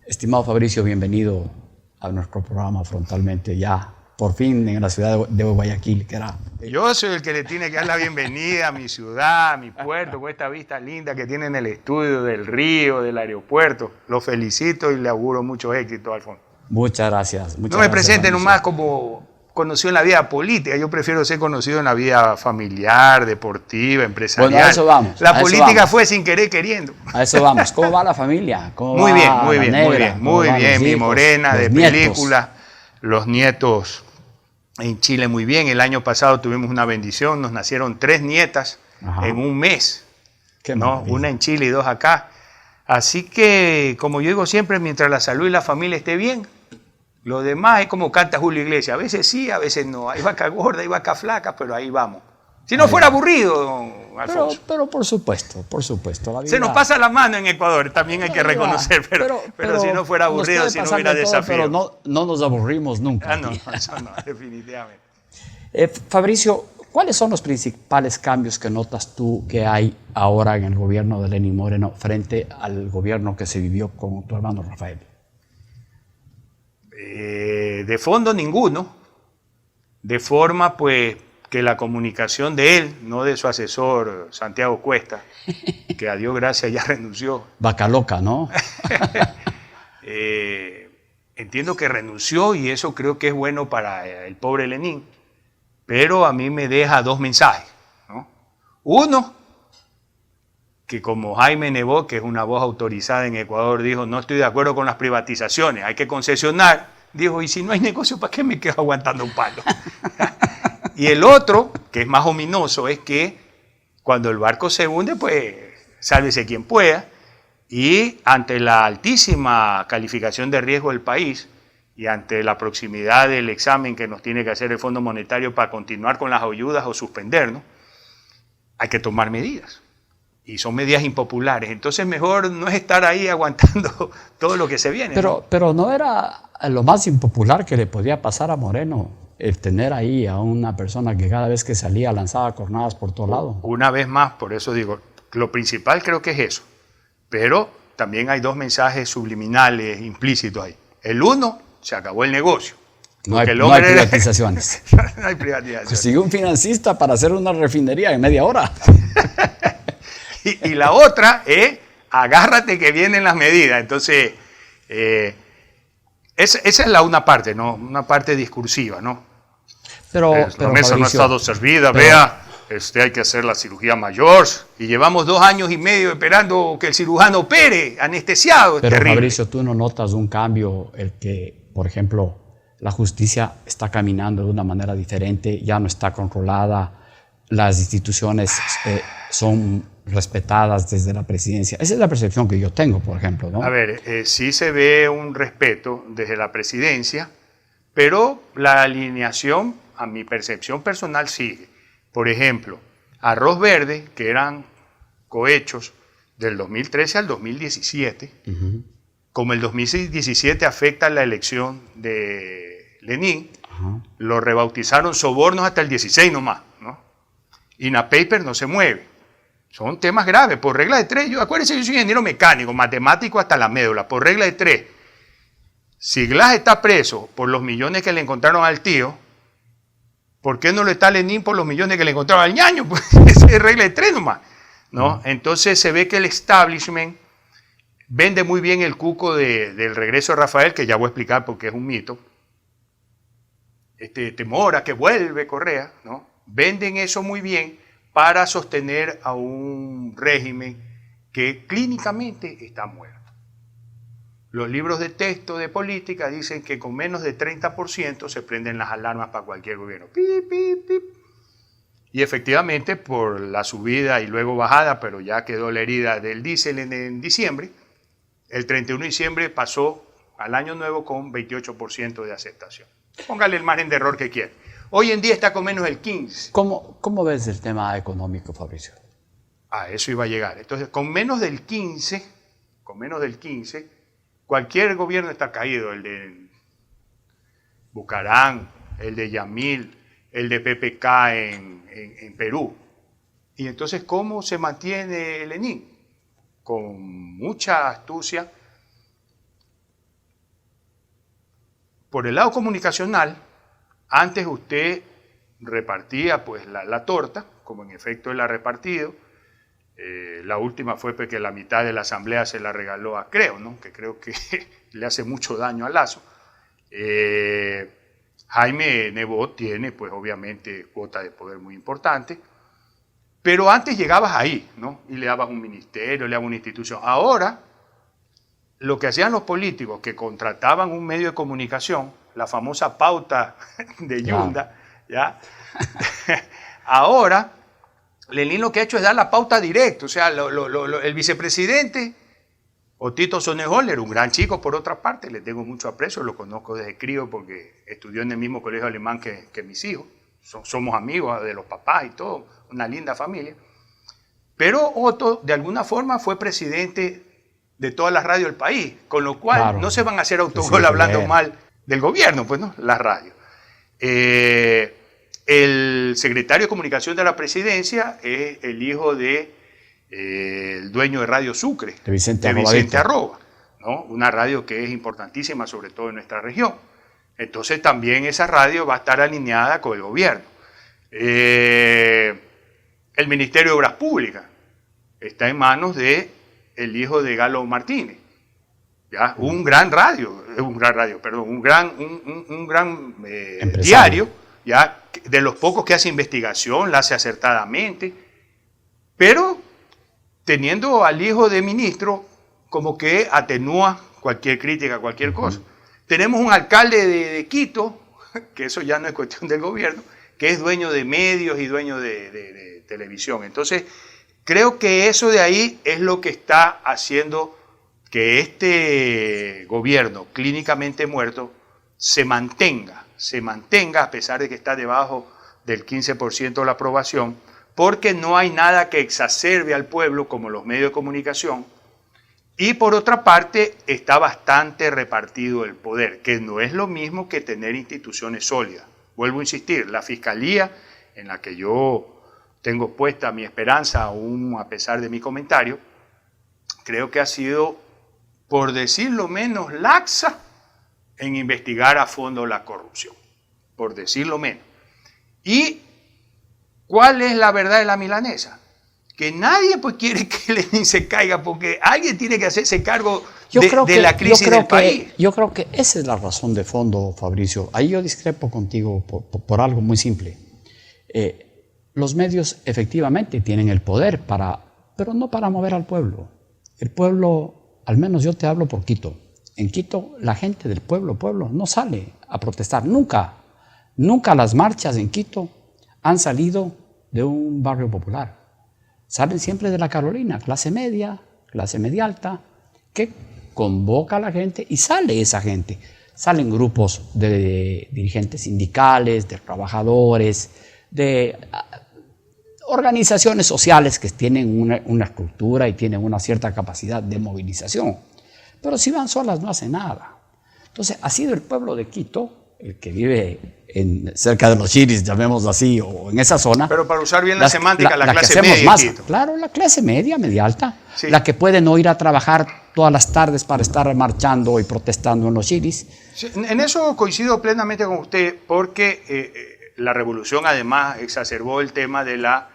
Estimado Fabricio, bienvenido a nuestro programa Frontalmente, ya por fin en la ciudad de Guayaquil, que era... Yo soy el que le tiene que dar la bienvenida a mi ciudad, a mi puerto, con esta vista linda que tiene en el estudio del río, del aeropuerto. Lo felicito y le auguro mucho éxito, Alfonso. Muchas gracias. No me presente nomás como conocido en la vida política, yo prefiero ser conocido en la vida familiar, deportiva, empresarial. Bueno, a eso vamos. La política fue sin querer queriendo. A eso vamos. ¿Cómo va la familia? Muy bien, muy bien. Mi morena de película, los nietos en Chile muy bien. El año pasado tuvimos una bendición, nos nacieron 3 nietas en un mes. ¿No? Una en Chile y 2 acá. Así que, como yo digo siempre, mientras la salud y la familia esté bien, lo demás es como canta Julio Iglesias. A veces sí, a veces no. Hay vaca gorda, hay vaca flaca, pero ahí vamos. Si no fuera aburrido, don Alfonso. Pero por supuesto. La vida... Se nos pasa la mano en Ecuador, también hay que reconocer, pero si no fuera aburrido, si no hubiera desafío. Pero no nos aburrimos nunca. No, eso no, definitivamente. Fabricio, ¿cuáles son los principales cambios que notas tú que hay ahora en el gobierno de Lenín Moreno frente al gobierno que se vivió con tu hermano Rafael? De fondo ninguno, de forma pues que la comunicación de él, no de su asesor Santiago Cuesta, que a Dios gracias ya renunció. Vaca loca, ¿no? Entiendo que renunció y eso creo que es bueno para el pobre Lenín, pero a mí me deja 2 mensajes, ¿no? Uno, que como Jaime Nebot, que es una voz autorizada en Ecuador, dijo, no estoy de acuerdo con las privatizaciones, hay que concesionar. Dijo, y si no hay negocio, ¿para qué me quedo aguantando un palo? Y el otro, que es más ominoso, es que cuando el barco se hunde, pues sálvese quien pueda. Y ante la altísima calificación de riesgo del país y ante la proximidad del examen que nos tiene que hacer el Fondo Monetario para continuar con las ayudas o suspendernos, hay que tomar medidas. Y son medidas impopulares. Entonces mejor no es estar ahí aguantando todo lo que se viene. Pero no era lo más impopular que le podía pasar a Moreno el tener ahí a una persona que cada vez que salía lanzaba cornadas por todo lado. Una vez más, por eso digo, lo principal creo que es eso. Pero también hay 2 mensajes subliminales implícitos ahí. El uno, se acabó el negocio. No hay privatizaciones. No hay privatizaciones. Consiguió un financista para hacer una refinería en media hora. Y la otra es, agárrate que vienen las medidas. Entonces, esa es una parte, ¿no? Una parte discursiva, ¿no? Pero la mesa no ha estado servida, vea, hay que hacer la cirugía mayor y llevamos 2 años y medio esperando que el cirujano opere, anestesiado. Pero Fabricio, ¿tú no notas un cambio, el que, por ejemplo, la justicia está caminando de una manera diferente, ya no está controlada, las instituciones son respetadas desde la presidencia? Esa es la percepción que yo tengo, por ejemplo, ¿no? A ver, sí se ve un respeto desde la presidencia, pero la alineación, a mi percepción personal, sigue. Por ejemplo, Arroz Verde, que eran cohechos del 2013 al 2017, como el 2017 afecta la elección de Lenín, lo rebautizaron sobornos hasta el 16 nomás, ¿no? INAPAPER no se mueve. Son temas graves. Por regla de 3, acuérdense, yo soy ingeniero mecánico, matemático hasta la médula. Por regla de 3, si Glass está preso por los millones que le encontraron al tío, ¿por qué no lo está Lenín por los millones que le encontraron al ñaño? Pues esa es regla de 3 nomás, ¿no? Entonces se ve que el establishment vende muy bien el cuco del regreso de Rafael, que ya voy a explicar porque es un mito. Temor a que vuelve Correa, ¿no? Venden eso muy bien para sostener a un régimen que clínicamente está muerto. Los libros de texto de política dicen que con menos de 30% se prenden las alarmas para cualquier gobierno. Pip, pip, pip. Y efectivamente, por la subida y luego bajada, pero ya quedó la herida del diésel en diciembre, el 31 de diciembre pasó al año nuevo con 28% de aceptación. Póngale el margen de error que quiera. Hoy en día está con menos del 15%. ¿Cómo ves el tema económico, Fabricio? A eso iba a llegar. Entonces, con menos del 15%, cualquier gobierno está caído. El de Bucarán, el de Yamil, el de PPK en Perú. Y entonces, ¿cómo se mantiene Lenín? Con mucha astucia, por el lado comunicacional, antes usted repartía pues la torta, como en efecto él ha repartido. La última fue porque la mitad de la asamblea se la regaló a Creo, ¿no? Que creo que le hace mucho daño a Lasso. Jaime Nebot tiene pues obviamente cuota de poder muy importante, pero antes llegabas ahí, ¿no? Y le dabas un ministerio, le dabas una institución. Ahora, lo que hacían los políticos que contrataban un medio de comunicación, la famosa pauta de Yunda, ¿ya? Ahora, Lenín lo que ha hecho es dar la pauta directa. O sea, el vicepresidente, Otito Sonejol, era un gran chico por otra parte, le tengo mucho aprecio, lo conozco desde crío porque estudió en el mismo colegio alemán que mis hijos. Somos amigos de los papás y todo, una linda familia. Pero Otto, de alguna forma, fue presidente de todas las radios del país, con lo cual claro, no se van a hacer autogol hablando mal del gobierno, pues no, las radios. El secretario de Comunicación de la Presidencia es el hijo de el dueño de Radio Sucre, de Vicente Arroba, ¿no? Una radio que es importantísima, sobre todo en nuestra región. Entonces también esa radio va a estar alineada con el gobierno. El Ministerio de Obras Públicas está en manos de el hijo de Galo Martínez, ¿ya? Un gran diario, ¿ya? De los pocos que hace investigación, la hace acertadamente, pero teniendo al hijo de ministro como que atenúa cualquier crítica, cualquier cosa. Tenemos un alcalde de Quito, que eso ya no es cuestión del gobierno, que es dueño de medios y dueño de televisión. Entonces, creo que eso de ahí es lo que está haciendo que este gobierno clínicamente muerto se mantenga a pesar de que está debajo del 15% de la aprobación, porque no hay nada que exacerbe al pueblo como los medios de comunicación. Y por otra parte, está bastante repartido el poder, que no es lo mismo que tener instituciones sólidas. Vuelvo a insistir, la Fiscalía, en la que yo tengo puesta mi esperanza, aún a pesar de mi comentario, creo que ha sido, por decirlo menos, laxa en investigar a fondo la corrupción, por decirlo menos. ¿Y cuál es la verdad de la milanesa? Que nadie pues quiere que Lenín se caiga, porque alguien tiene que hacerse cargo de la crisis del país. Yo creo que esa es la razón de fondo, Fabricio. Ahí yo discrepo contigo por algo muy simple. Los medios efectivamente tienen el poder pero no para mover al pueblo. El pueblo, al menos yo te hablo por Quito. En Quito la gente del pueblo no sale a protestar. Nunca las marchas en Quito han salido de un barrio popular. Salen siempre de la Carolina, clase media alta, que convoca a la gente y sale esa gente. Salen grupos de dirigentes sindicales, de trabajadores, de organizaciones sociales que tienen una estructura y tienen una cierta capacidad de movilización. Pero si van solas no hacen nada. Entonces ha sido el pueblo de Quito, el que vive cerca de los chiris, llamémoslo así, o en esa zona. Pero para usar bien la semántica, la clase media. Claro, la clase media alta, sí. La que puede no ir a trabajar todas las tardes para estar marchando y protestando en los chiris. Sí, en eso coincido plenamente con usted, porque la revolución además exacerbó el tema de la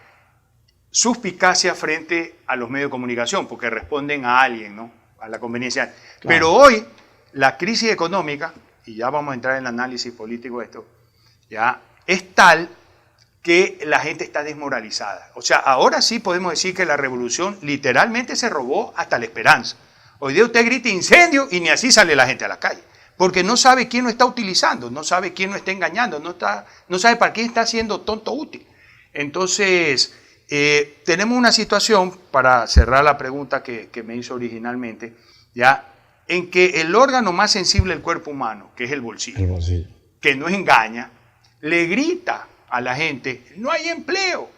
suspicacia frente a los medios de comunicación, porque responden a alguien, ¿no? A la conveniencia. Claro. Pero hoy, la crisis económica, y ya vamos a entrar en el análisis político de esto, ya es tal que la gente está desmoralizada. O sea, ahora sí podemos decir que la revolución literalmente se robó hasta la esperanza. Hoy día usted grita incendio y ni así sale la gente a la calle, porque no sabe quién lo está utilizando, no sabe quién lo está engañando, no sabe para quién está haciendo tonto útil. Entonces, tenemos una situación, para cerrar la pregunta que me hizo originalmente, ya, en que el órgano más sensible del cuerpo humano, que es el bolsillo, que no engaña, le grita a la gente, no hay empleo.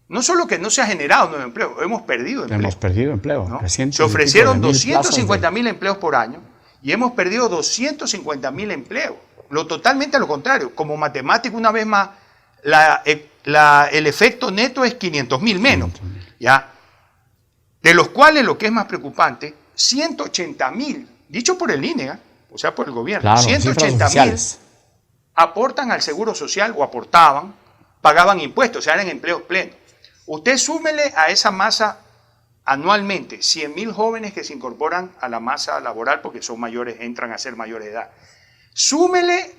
No solo que no se ha generado nuevo empleo, hemos perdido empleo. Hemos perdido empleo. ¿No? Se ofrecieron 250.000 empleos por año y hemos perdido 250.000 empleos. Totalmente a lo contrario. Como matemático, una vez más, el efecto neto es 500.000 menos. ¿Ya? De los cuales, lo que es más preocupante, 180.000, dicho por el INE, o sea, por el gobierno. Claro, 180.000 aportan al Seguro Social o aportaban, pagaban impuestos, o sea, eran empleos plenos. Usted súmele a esa masa anualmente 100.000 jóvenes que se incorporan a la masa laboral porque son mayores, entran a ser mayores de edad. Súmele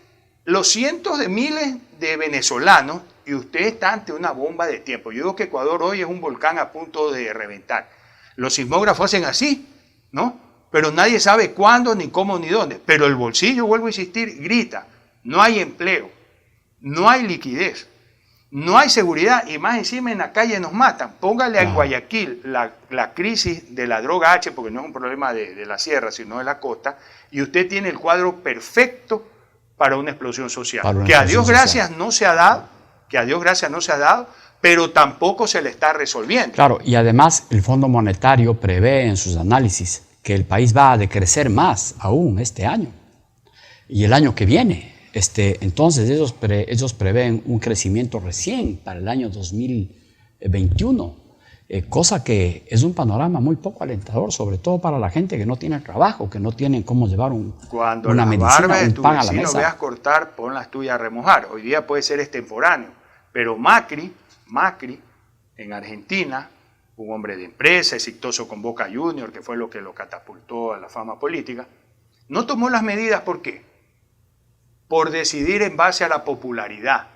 los cientos de miles de venezolanos y usted está ante una bomba de tiempo. Yo digo que Ecuador hoy es un volcán a punto de reventar. Los sismógrafos hacen así, ¿no? Pero nadie sabe cuándo, ni cómo, ni dónde. Pero el bolsillo, vuelvo a insistir, grita. No hay empleo, no hay liquidez, no hay seguridad y más encima en la calle nos matan. Póngale a Guayaquil la crisis de la droga H, porque no es un problema de la sierra, sino de la costa, y usted tiene el cuadro perfecto para una explosión social. Que a Dios gracias no se ha dado, pero tampoco se le está resolviendo. Claro, y además el Fondo Monetario prevé en sus análisis que el país va a decrecer más aún este año y el año que viene. Entonces ellos prevén un crecimiento recién para el año 2021, cosa que es un panorama muy poco alentador, sobre todo para la gente que no tiene trabajo, que no tienen cómo llevar una medicina, un pan a la mesa. Cuando las veas cortar, pon las tuyas a remojar. Hoy día puede ser extemporáneo, pero Macri en Argentina, un hombre de empresa, exitoso con Boca Juniors, que fue lo que lo catapultó a la fama política, no tomó las medidas. ¿Por qué? Por decidir en base a la popularidad,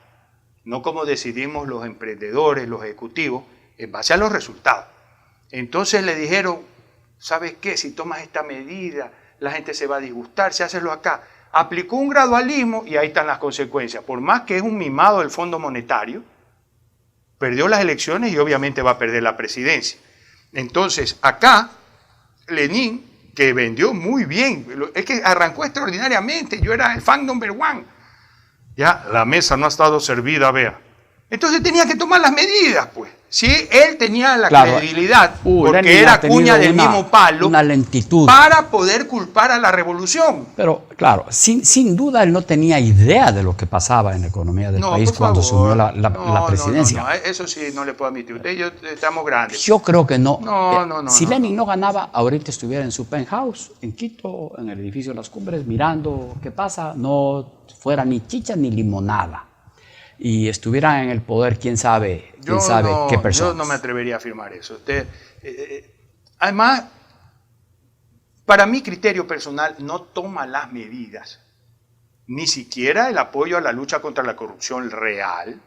no como decidimos los emprendedores, los ejecutivos, en base a los resultados. Entonces le dijeron, ¿sabes qué? Si tomas esta medida, la gente se va a disgustar, si haces lo acá. Aplicó un gradualismo y ahí están las consecuencias. Por más que es un mimado del Fondo Monetario, perdió las elecciones y obviamente va a perder la presidencia. Entonces, acá, Lenin, que vendió muy bien, es que arrancó extraordinariamente, yo era el fan number one. Ya, la mesa no ha estado servida, vea. Entonces tenía que tomar las medidas, pues. Sí, él tenía la credibilidad, porque era cuña del mismo palo, una lentitud para poder culpar a la revolución. Pero, claro, sin duda él no tenía idea de lo que pasaba en la economía del país cuando asumió la presidencia. No, eso sí no le puedo admitir. Usted y yo estamos grandes. Yo creo que no. Si no, Lenin no ganaba, ahorita estuviera en su penthouse, en Quito, en el edificio de las Cumbres, mirando qué pasa, no fuera ni chicha ni limonada. Y estuviera en el poder, quién sabe qué persona. Yo no me atrevería a afirmar eso. Además, para mi criterio personal, no toma las medidas, ni siquiera el apoyo a la lucha contra la corrupción real,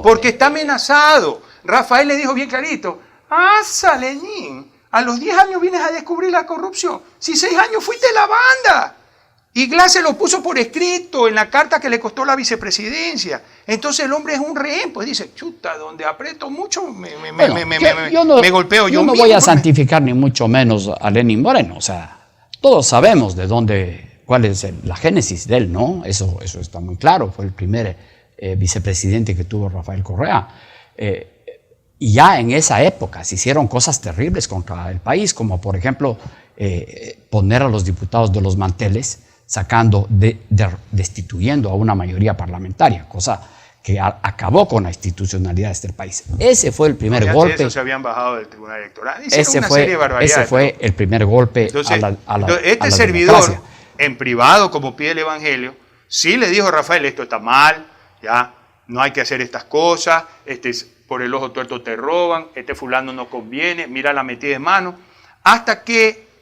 porque está amenazado. Rafael le dijo bien clarito, Lenin, a los 10 años vienes a descubrir la corrupción. Si 6 años fuiste la banda. Y Glass se lo puso por escrito en la carta que le costó la vicepresidencia. Entonces el hombre es un rehén, pues dice, chuta, donde aprieto mucho me golpeo yo mismo. No voy a santificar ni mucho menos a Lenín Moreno, o sea, todos sabemos cuál es la génesis de él, ¿no? Eso está muy claro, fue el primer vicepresidente que tuvo Rafael Correa. Y ya en esa época se hicieron cosas terribles contra el país, como por ejemplo poner a los diputados de los manteles, destituyendo a una mayoría parlamentaria, cosa que acabó con la institucionalidad de este país. Ese fue el primer golpe. Eso se habían bajado del Tribunal Electoral. Ese fue el primer golpe a la servidor, democracia. En privado, como pide el Evangelio, sí le dijo a Rafael, esto está mal, ya no hay que hacer estas cosas, por el ojo tuerto te roban, fulano no conviene, mira la metida de mano, hasta que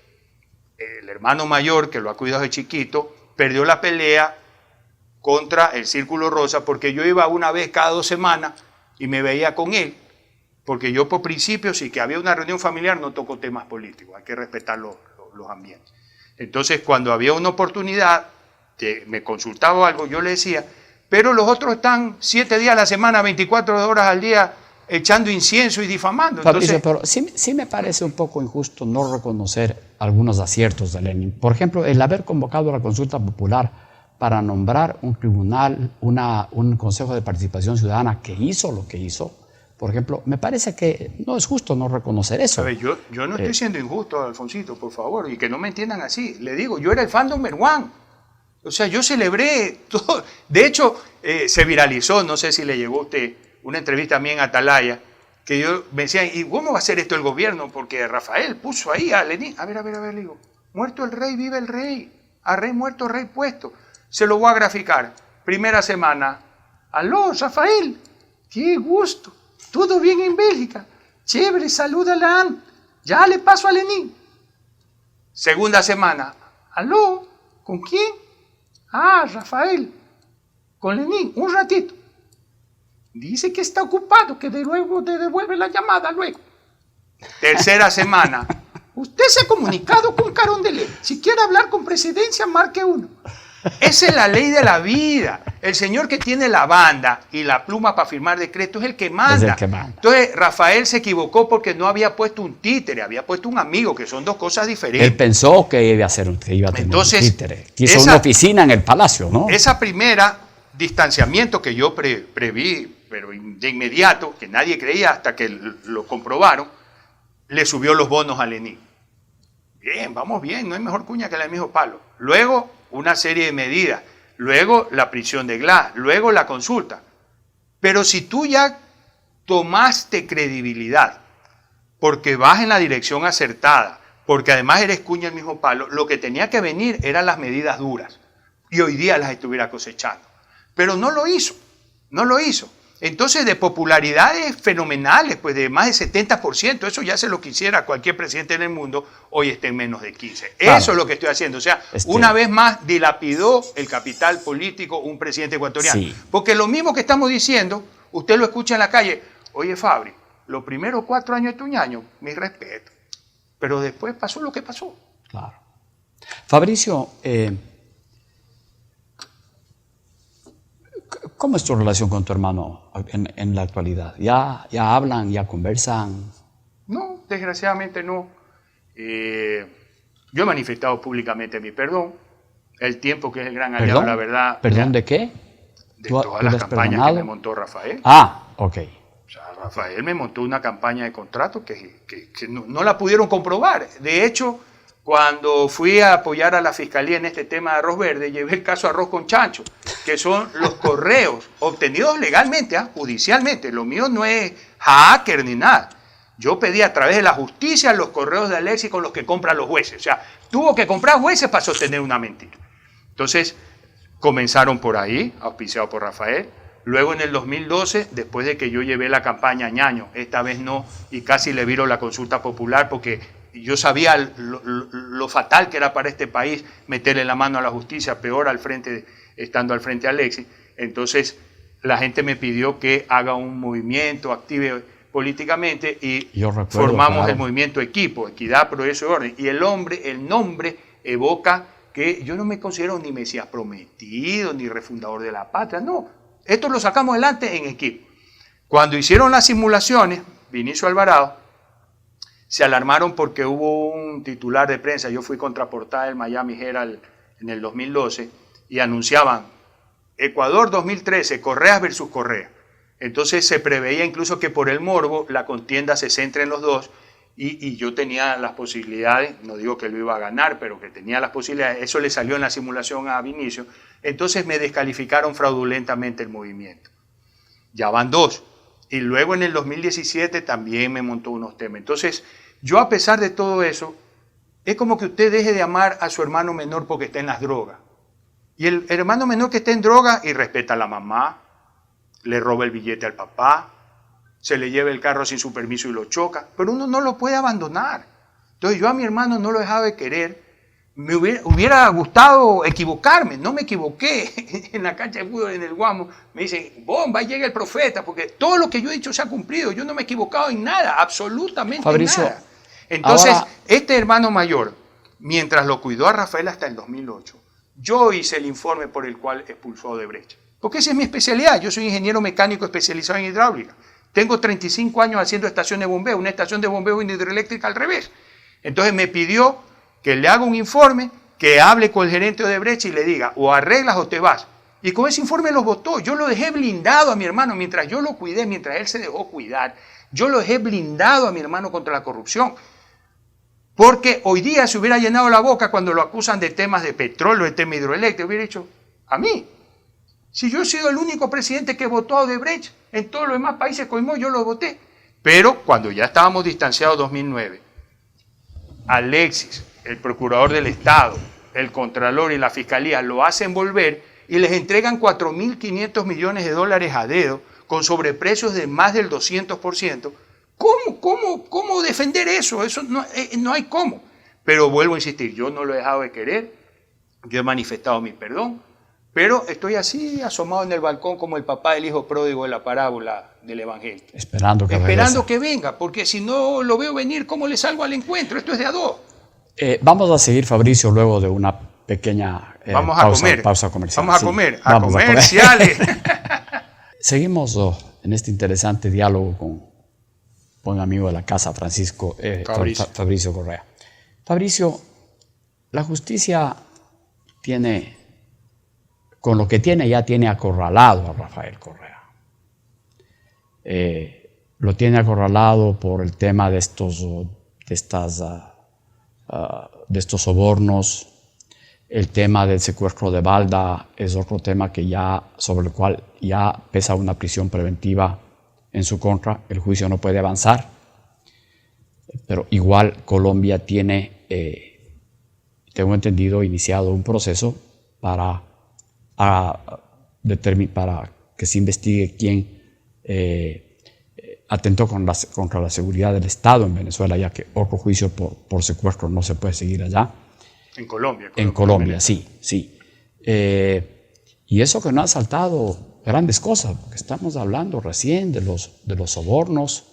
el hermano mayor, que lo ha cuidado de chiquito, perdió la pelea contra el Círculo Rosa, porque yo iba una vez cada 2 semanas y me veía con él, porque yo por principio, si que había una reunión familiar, no toco temas políticos, hay que respetar los ambientes. Entonces, cuando había una oportunidad, que me consultaba algo, yo le decía, pero los otros están 7 días a la semana, 24 horas al día, echando incienso y difamando. Entonces, pero sí me parece un poco injusto no reconocer algunos aciertos de Lenin. Por ejemplo, el haber convocado a la consulta popular para nombrar un tribunal, un consejo de participación ciudadana que hizo lo que hizo, por ejemplo, me parece que no es justo no reconocer eso. A ver, yo no estoy siendo injusto, Alfonsito, por favor, y que no me entiendan así. Le digo, yo era el fan number one. O sea, yo celebré todo. De hecho, se viralizó, no sé si le llegó a usted, una entrevista a mí en Atalaya, que me decían, ¿y cómo va a hacer esto el gobierno? Porque Rafael puso ahí a Lenin. A ver, le digo, Muerto el rey, vive el rey. A rey muerto, rey puesto. Se lo voy a graficar. Primera semana. Aló, Rafael. Qué gusto. ¿Todo bien en Bélgica? Chévere, salúdala. Ya le paso a Lenín. Segunda semana. Aló, ¿con quién? Ah, Rafael. Con Lenín, un ratito. Dice que está ocupado, que de luego te devuelve la llamada luego. Tercera semana. Usted se ha comunicado con Carondelet. Si quiere hablar con presidencia, marque 1. Esa es la ley de la vida. El señor que tiene la banda y la pluma para firmar decretos es el que manda. Es el que manda. Entonces, Rafael se equivocó porque no había puesto un títere, había puesto un amigo, que son dos cosas diferentes. Él pensó que iba a tener Entonces, un títere. Quiso una oficina en el palacio, ¿no? Esa primera distanciamiento que yo preví, pero de inmediato, que nadie creía hasta que lo comprobaron, le subió los bonos a Lenín. Bien, vamos bien, no hay mejor cuña que la del mismo palo. Luego, una serie de medidas. Luego, la prisión de Glass. Luego, la consulta. Pero si tú ya tomaste credibilidad, porque vas en la dirección acertada, porque además eres cuña del mismo palo, lo que tenía que venir eran las medidas duras. Y hoy día las estuviera cosechando. Pero no lo hizo, no lo hizo. Entonces, de popularidades fenomenales, pues de más de 70%, eso ya se lo quisiera cualquier presidente en el mundo, hoy está en menos de 15%. Claro. Eso es lo que estoy haciendo. O sea, una vez más dilapidó el capital político un presidente ecuatoriano. Sí. Porque lo mismo que estamos diciendo, usted lo escucha en la calle. Oye, Fabri, los primeros 4 años de Tuñaño, mi respeto. Pero después pasó lo que pasó. Claro. Fabricio, ¿cómo es tu relación con tu hermano en la actualidad? ¿Ya hablan, ya conversan? No, desgraciadamente no. Yo he manifestado públicamente mi perdón. El tiempo que es el gran aliado, la verdad. ¿Perdón de qué? De todas las campañas que me montó Rafael. Ah, ok. O sea, Rafael me montó una campaña de contrato que no la pudieron comprobar. De hecho, cuando fui a apoyar a la Fiscalía en este tema de arroz verde, llevé el caso Arroz con Chancho, que son los correos obtenidos legalmente, judicialmente. Lo mío no es hacker ni nada. Yo pedí a través de la justicia los correos de Alexis con los que compran los jueces. O sea, tuvo que comprar jueces para sostener una mentira. Entonces, comenzaron por ahí, auspiciado por Rafael. Luego en el 2012, después de que yo llevé la campaña Ñaño, esta vez no, y casi le viro la consulta popular porque yo sabía lo fatal que era para este país meterle la mano a la justicia, peor estando al frente Alexis. Entonces la gente me pidió que haga un movimiento, active políticamente y formamos el movimiento Equipo, Equidad, Progreso y Orden. Y el nombre evoca que yo no me considero ni Mesías prometido, ni refundador de la patria, no. Esto lo sacamos adelante en equipo. Cuando hicieron las simulaciones, Vinicio Alvarado, se alarmaron porque hubo un titular de prensa, yo fui contraportada del Miami Herald en el 2012, y anunciaban Ecuador 2013, Correas versus Correa. Entonces se preveía incluso que por el morbo la contienda se centre en los dos, y yo tenía las posibilidades, no digo que lo iba a ganar, pero que tenía las posibilidades, eso le salió en la simulación a Vinicio, entonces me descalificaron fraudulentamente el movimiento. Ya van 2. Y luego en el 2017 también me montó unos temas. Entonces, yo a pesar de todo eso, es como que usted deje de amar a su hermano menor porque está en las drogas. Y el hermano menor que está en droga y respeta a la mamá, le roba el billete al papá, se le lleva el carro sin su permiso y lo choca, pero uno no lo puede abandonar. Entonces yo a mi hermano no lo dejaba de querer. Me hubiera gustado equivocarme, no me equivoqué. En la cancha de fútbol, en el Guamo, me dicen, bomba, llega el profeta, porque todo lo que yo he dicho se ha cumplido, yo no me he equivocado en nada, absolutamente Fabricio, nada. Entonces, ahora, este hermano mayor, mientras lo cuidó a Rafael hasta el 2008, yo hice el informe por el cual expulsó a Odebrecht, porque esa es mi especialidad, yo soy ingeniero mecánico especializado en hidráulica, tengo 35 años haciendo estaciones de bombeo, una estación de bombeo hidroeléctrica al revés. Entonces me pidió que le haga un informe, que hable con el gerente de Odebrecht y le diga, o arreglas o te vas. Y con ese informe los votó. Yo lo dejé blindado a mi hermano, mientras yo lo cuidé, mientras él se dejó cuidar, yo lo dejé blindado a mi hermano contra la corrupción. Porque hoy día se hubiera llenado la boca cuando lo acusan de temas de petróleo, de tema hidroeléctrico, hubiera dicho, a mí. Si yo he sido el único presidente que votó a Odebrecht, en todos los demás países Coimó yo lo voté. Pero cuando ya estábamos distanciados en 2009, Alexis, el procurador del Estado, el contralor y la fiscalía lo hacen volver y les entregan 4.500 millones de dólares a dedo con sobreprecios de más del 200%. ¿Cómo defender eso? Eso no hay cómo. Pero vuelvo a insistir, yo no lo he dejado de querer, yo he manifestado mi perdón, pero estoy así asomado en el balcón como el papá del hijo pródigo de la parábola del Evangelio. Esperando que venga, porque si no lo veo venir, ¿cómo le salgo al encuentro? Esto es de a dos. Vamos a seguir, Fabricio, luego de una pequeña pausa comercial. Vamos a comer, a comerciales. Seguimos en este interesante diálogo con un amigo de la casa, Fabricio Correa. Fabricio, la justicia tiene, con lo que tiene, ya tiene acorralado a Rafael Correa. Lo tiene acorralado por el tema de estos sobornos. El tema del secuestro de Balda es otro tema sobre el cual ya pesa una prisión preventiva en su contra. El juicio no puede avanzar, pero igual Colombia tiene, tengo entendido, iniciado un proceso para que se investigue quién atentó contra la seguridad del Estado en Venezuela, ya que otro juicio por secuestro no se puede seguir allá. En Colombia. En Colombia, sí. Y eso que no ha saltado grandes cosas, porque estamos hablando recién de los sobornos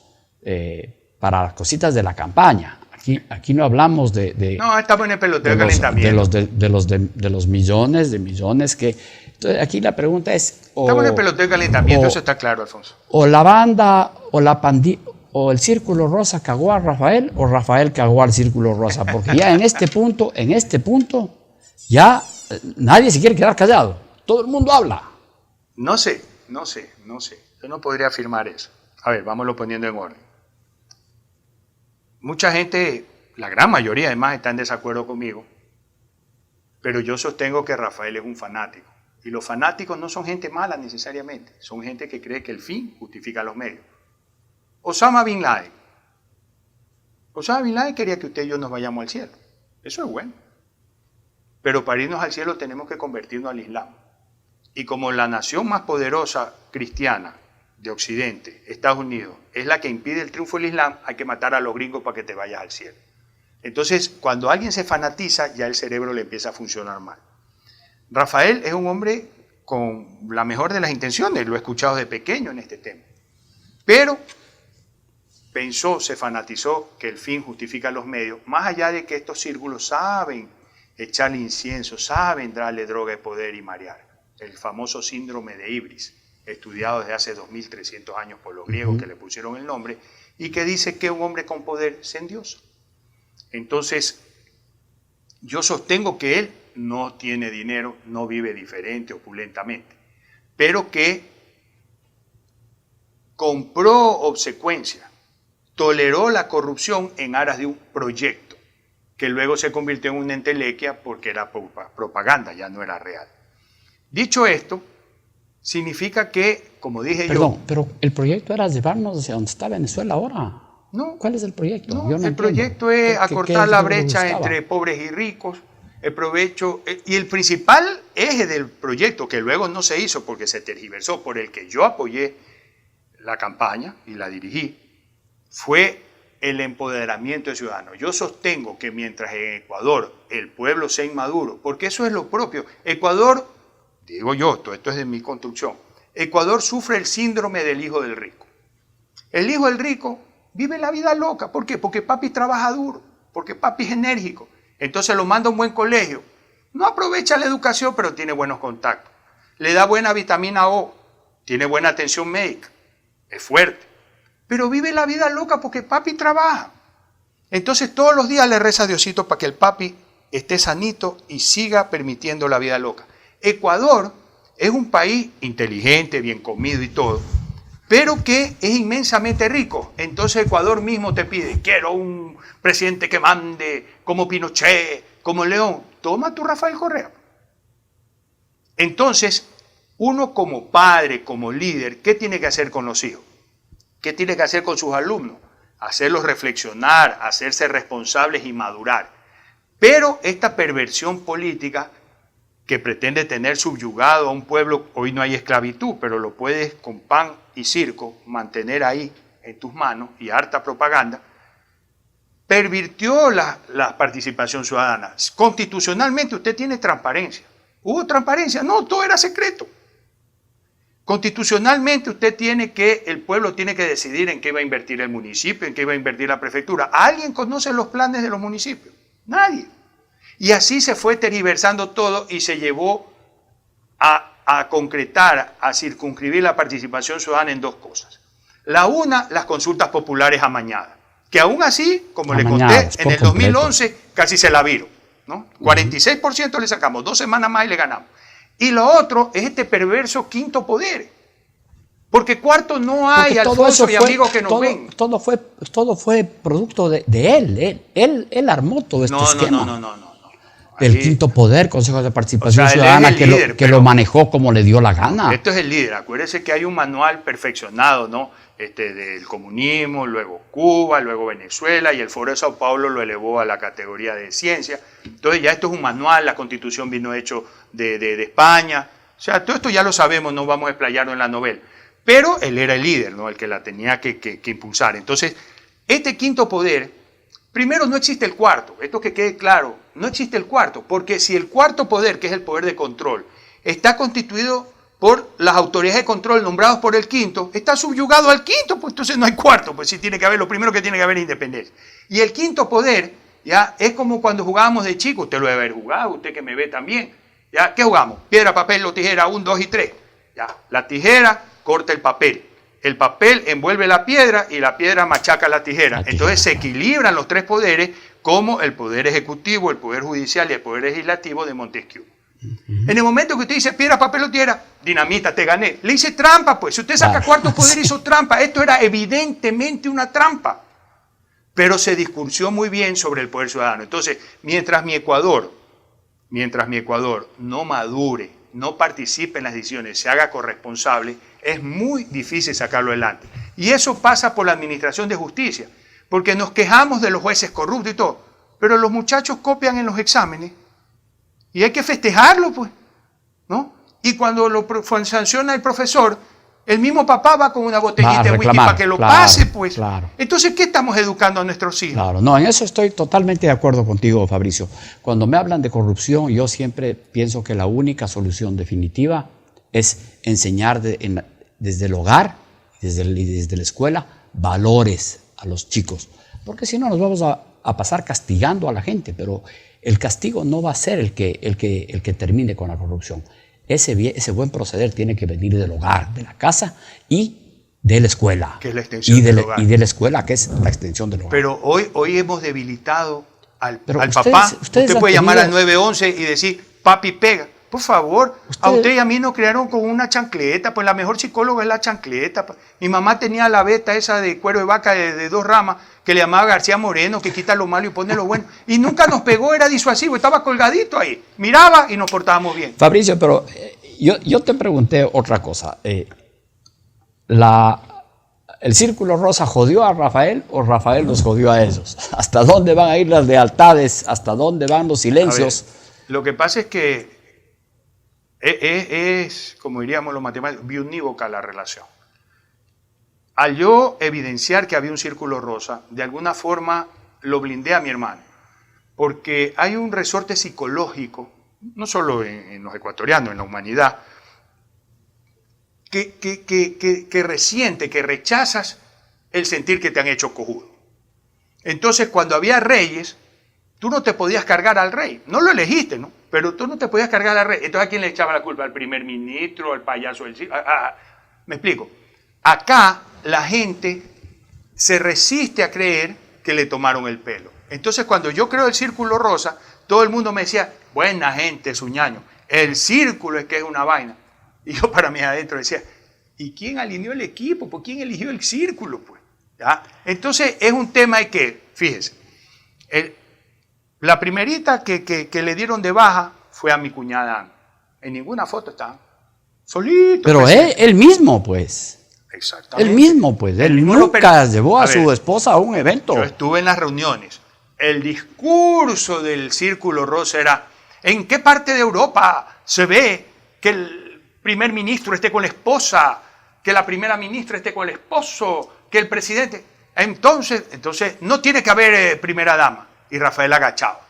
para las cositas de la campaña. Aquí no hablamos no, estamos en el peloteo de calentamiento. De los millones que... Entonces aquí la pregunta es... Estamos en el peloteo de calentamiento, eso está claro, Alfonso. O la banda o la pandilla... O el Círculo Rosa cagó a Rafael o Rafael cagó al Círculo Rosa, porque ya en este punto, ya nadie se quiere quedar callado. Todo el mundo habla. No sé. Yo no podría afirmar eso. A ver, vámonos poniendo en orden. Mucha gente, la gran mayoría además, está en desacuerdo conmigo, pero yo sostengo que Rafael es un fanático. Y los fanáticos no son gente mala necesariamente, son gente que cree que el fin justifica los medios. Osama Bin Laden quería que usted y yo nos vayamos al cielo. Eso es bueno. Pero para irnos al cielo tenemos que convertirnos al Islam. Y como la nación más poderosa cristiana de Occidente, Estados Unidos, es la que impide el triunfo del Islam, hay que matar a los gringos para que te vayas al cielo. Entonces, cuando alguien se fanatiza, ya el cerebro le empieza a funcionar mal. Rafael es un hombre con la mejor de las intenciones, lo he escuchado de pequeño en este tema. Pero se fanatizó que el fin justifica los medios, más allá de que estos círculos saben echarle incienso, saben darle droga de poder y marear. El famoso síndrome de Ibris, estudiado desde hace 2300 años por los griegos que le pusieron el nombre, y que dice que un hombre con poder se endiosa. Entonces, yo sostengo que él no tiene dinero, no vive diferente, opulentamente, pero que compró obsecuencia, toleró la corrupción en aras de un proyecto, que luego se convirtió en una entelequia porque era propaganda, ya no era real. Dicho esto, significa que, como dije Perdón, pero el proyecto era llevarnos hacia donde está Venezuela ahora. No. ¿Cuál es el proyecto? No, el proyecto es acortar la brecha entre pobres y ricos. Y el principal eje del proyecto, que luego no se hizo porque se tergiversó, por el que yo apoyé la campaña y la dirigí, fue el empoderamiento de ciudadanos. Yo sostengo que mientras en Ecuador el pueblo sea inmaduro, porque eso es lo propio, Ecuador, digo yo, todo esto es de mi construcción, Ecuador sufre el síndrome del hijo del rico. El hijo del rico vive la vida loca. ¿Por qué? Porque papi trabaja duro, porque papi es enérgico. Entonces lo manda a un buen colegio. No aprovecha la educación, pero tiene buenos contactos. Le da buena vitamina O, tiene buena atención médica, es fuerte. Pero vive la vida loca porque papi trabaja. Entonces todos los días le reza a Diosito para que el papi esté sanito y siga permitiendo la vida loca. Ecuador es un país inteligente, bien comido y todo, pero que es inmensamente rico. Entonces Ecuador mismo te pide, quiero un presidente que mande como Pinochet, como León. Toma tu Rafael Correa. Entonces, uno como padre, como líder, ¿qué tiene que hacer con los hijos? ¿Qué tiene que hacer con sus alumnos? Hacerlos reflexionar, hacerse responsables y madurar. Pero esta perversión política que pretende tener subyugado a un pueblo, hoy no hay esclavitud, pero lo puedes con pan y circo mantener ahí en tus manos y harta propaganda, pervirtió la participación ciudadana. Constitucionalmente usted tiene transparencia. ¿Hubo transparencia? No, todo era secreto. Constitucionalmente usted tiene que, el pueblo tiene que decidir en qué va a invertir el municipio, en qué va a invertir la prefectura. ¿Alguien conoce los planes de los municipios? Nadie. Y así se fue tergiversando todo y se llevó a concretar, a circunscribir la participación ciudadana en dos cosas. La una, las consultas populares amañadas, que aún así, como le conté, en el 2011 casi se la vieron, ¿no? 46% le sacamos, 2 semanas más y le ganamos. Y lo otro es este perverso quinto poder. Porque cuarto no hay, Alfonso y amigos que nos ven. Todo fue producto de él. Él armó todo este esquema. No. El quinto poder, Consejo de Participación Ciudadana, que lo manejó como le dio la gana. Esto es el líder. Acuérdese que hay un manual perfeccionado, ¿no? Del comunismo, luego Cuba, luego Venezuela, y el Foro de Sao Paulo lo elevó a la categoría de ciencia. Entonces ya esto es un manual, la Constitución vino hecho de España. O sea, todo esto ya lo sabemos, no vamos a explayarlo en la novela. Pero él era el líder, ¿no? El que la tenía que impulsar. Entonces, este quinto poder, primero no existe el cuarto, esto que quede claro, no existe el cuarto, porque si el cuarto poder, que es el poder de control, está constituido por las autoridades de control nombrados por el quinto, está subyugado al quinto, pues entonces no hay cuarto, pues sí tiene que haber, lo primero que tiene que haber es independencia. Y el quinto poder, ya, es como cuando jugábamos de chico, usted lo debe haber jugado, usted que me ve también, ya, ¿qué jugamos? Piedra, papel o tijera, 1, 2 y 3, ya, la tijera corta el papel envuelve la piedra y la piedra machaca la tijera. Entonces se equilibran los tres poderes como el poder ejecutivo, el poder judicial y el poder legislativo de Montesquieu. En el momento que usted dice piedra, papel o tijera, dinamita, te gané. Le hice trampa, pues. Si usted saca cuarto poder, hizo trampa. Esto era evidentemente una trampa. Pero se discursió muy bien sobre el poder ciudadano. Entonces, mientras mi Ecuador no madure, no participe en las decisiones, se haga corresponsable, es muy difícil sacarlo adelante. Y eso pasa por la administración de justicia, porque nos quejamos de los jueces corruptos y todo, pero los muchachos copian en los exámenes y hay que festejarlo, pues, ¿no? Y cuando lo sanciona el profesor, el mismo papá va con una botellita de whisky para que lo pase, pues. Claro. Entonces, ¿qué estamos educando a nuestros hijos? Claro, no, en eso estoy totalmente de acuerdo contigo, Fabricio. Cuando me hablan de corrupción, yo siempre pienso que la única solución definitiva es enseñar desde el hogar, desde la escuela, valores a los chicos. Porque si no, nos vamos a pasar castigando a la gente, pero el castigo no va a ser el que termine con la corrupción. Ese buen proceder tiene que venir del hogar, de la casa y de la escuela. Que es la extensión del hogar. Y de la escuela, que es la extensión del hogar. Pero hoy hemos debilitado al papá. Usted puede llamar al 911 y decir, papi pega. Por favor, a usted y a mí nos criaron con una chancleta, pues la mejor psicóloga es la chancleta. Mi mamá tenía la beta esa de cuero de vaca de 2 ramas, que le llamaba García Moreno, que quita lo malo y pone lo bueno. Y nunca nos pegó, era disuasivo, estaba colgadito ahí. Miraba y nos portábamos bien. Fabricio, pero yo te pregunté otra cosa. ¿El Círculo Rosa jodió a Rafael o Rafael los jodió a ellos? ¿Hasta dónde van a ir las lealtades? ¿Hasta dónde van los silencios? Lo que pasa es que es, como diríamos los matemáticos, biunívoca la relación. Al yo evidenciar que había un círculo rosa, de alguna forma lo blindé a mi hermano, porque hay un resorte psicológico, no solo en los ecuatorianos, en la humanidad, que resiente, que rechazas el sentir que te han hecho cojudo. Entonces, cuando había reyes, tú no te podías cargar al rey, no lo elegiste, ¿no? Pero tú no te podías cargar al rey. Entonces, ¿a quién le echaba la culpa? ¿Al primer ministro? ¿Al payaso del circo? Me explico. Acá la gente se resiste a creer que le tomaron el pelo. Entonces, cuando yo creo el Círculo Rosa, todo el mundo me decía, buena gente, Suñaño, el círculo es que es una vaina. Y yo para mí adentro decía, ¿y quién alineó el equipo? ¿Por quién eligió el círculo? Pues, ¿ya? Entonces, es un tema de que, fíjese, la primerita que le dieron de baja fue a mi cuñada. En ninguna foto estaba solito. Pero él mismo, pues. Exactamente. Él mismo, pues. Él nunca llevó a su esposa a un evento. Yo estuve en las reuniones. el discurso del Círculo Rosa era: ¿en qué parte de Europa se ve que el primer ministro esté con la esposa, que la primera ministra esté con el esposo, que el presidente? Entonces no tiene que haber primera dama. Y Rafael agachado.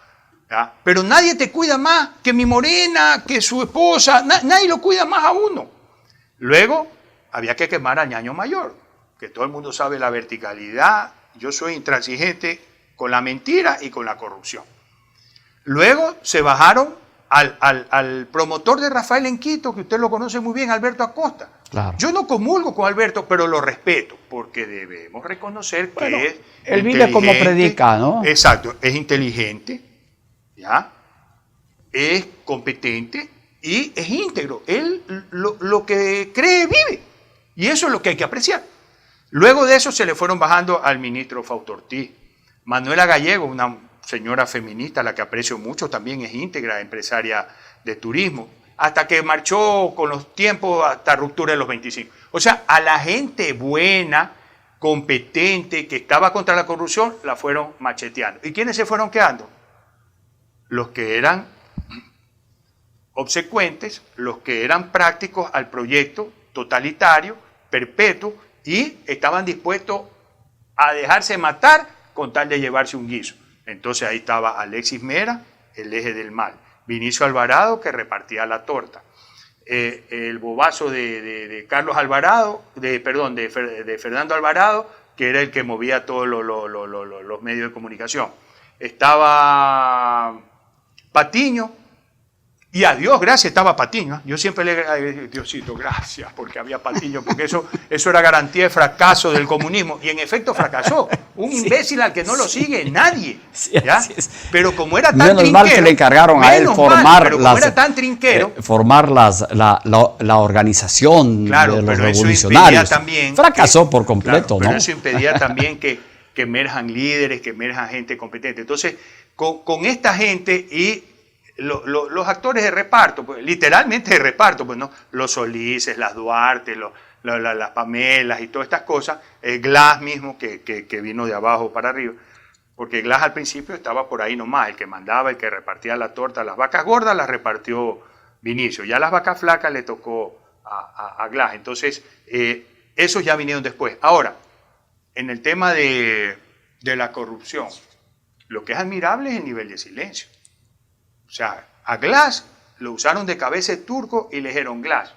¿Ya? Pero nadie te cuida más que mi morena, que su esposa, nadie lo cuida más a uno. Luego había que quemar al ñaño mayor, que todo el mundo sabe la verticalidad. Yo soy intransigente con la mentira y con la corrupción. Luego se bajaron al promotor de Rafael en Quito, que usted lo conoce muy bien, Alberto Acosta. Claro. Yo no comulgo con Alberto, pero lo respeto, porque debemos reconocer que es él vive como predica, ¿no? Exacto, es inteligente, ¿ya? Es competente y es íntegro. Él lo que cree vive, y eso es lo que hay que apreciar. Luego de eso se le fueron bajando al ministro Fausto Ortiz. Manuela Gallego, una señora feminista a la que aprecio mucho, también es íntegra, empresaria de turismo, hasta que marchó con los tiempos hasta ruptura de los 25. O sea, a la gente buena, competente, que estaba contra la corrupción, la fueron macheteando. ¿Y quiénes se fueron quedando? Los que eran obsecuentes, los que eran prácticos al proyecto totalitario, perpetuo, y estaban dispuestos a dejarse matar con tal de llevarse un guiso. Entonces ahí estaba Alexis Mera, el eje del mal. Vinicio Alvarado, que repartía la torta. El bobazo de Carlos Alvarado, de Fernando Alvarado, que era el que movía todos los medios de comunicación. Estaba Patiño, y a Dios gracias estaba Patiño. Yo siempre le digo, Diosito, gracias, porque había Patiño, porque eso era garantía de fracaso del comunismo. Y en efecto fracasó. Un imbécil al que no lo sigue nadie. ¿Ya? Pero como era tan menos trinquero... mal que le encargaron a él formar la organización de los revolucionarios. Fracasó por completo, claro, pero ¿no? eso impedía también que emerjan líderes, que emerjan gente competente. Entonces, con esta gente y los actores de reparto, pues, literalmente de reparto, pues, ¿no? Los Solices, las Duarte, las Pamelas y todas estas cosas, Glass mismo, que vino de abajo para arriba, porque Glass al principio estaba por ahí nomás, el que mandaba, el que repartía la torta. Las vacas gordas las repartió Vinicio, ya las vacas flacas le tocó a Glass. Entonces, esos ya vinieron después. Ahora, en el tema de la corrupción, lo que es admirable es el nivel de silencio. O sea, a Glass lo usaron de cabeza de turco y le dijeron: Glass,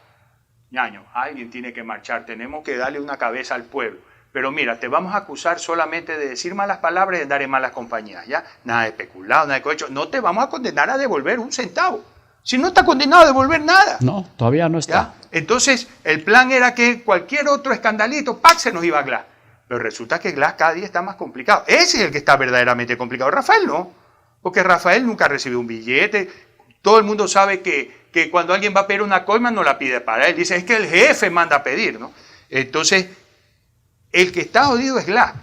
ñaño, alguien tiene que marchar, tenemos que darle una cabeza al pueblo. Pero mira, te vamos a acusar solamente de decir malas palabras y de andar en malas compañías, ¿ya? Nada de especulado, nada de cohecho. No te vamos a condenar a devolver un centavo. Si no está condenado a devolver nada. No, todavía no está. ¿Ya? Entonces, el plan era que cualquier otro escandalito, ¡pac!, se nos iba a Glass. Pero resulta que Glass cada día está más complicado. Ese es el que está verdaderamente complicado. Rafael no. Porque Rafael nunca recibió un billete. Todo el mundo sabe que cuando alguien va a pedir una coima no la pide para él. Dice, es que el jefe manda a pedir, ¿no? Entonces, el que está jodido es Glass.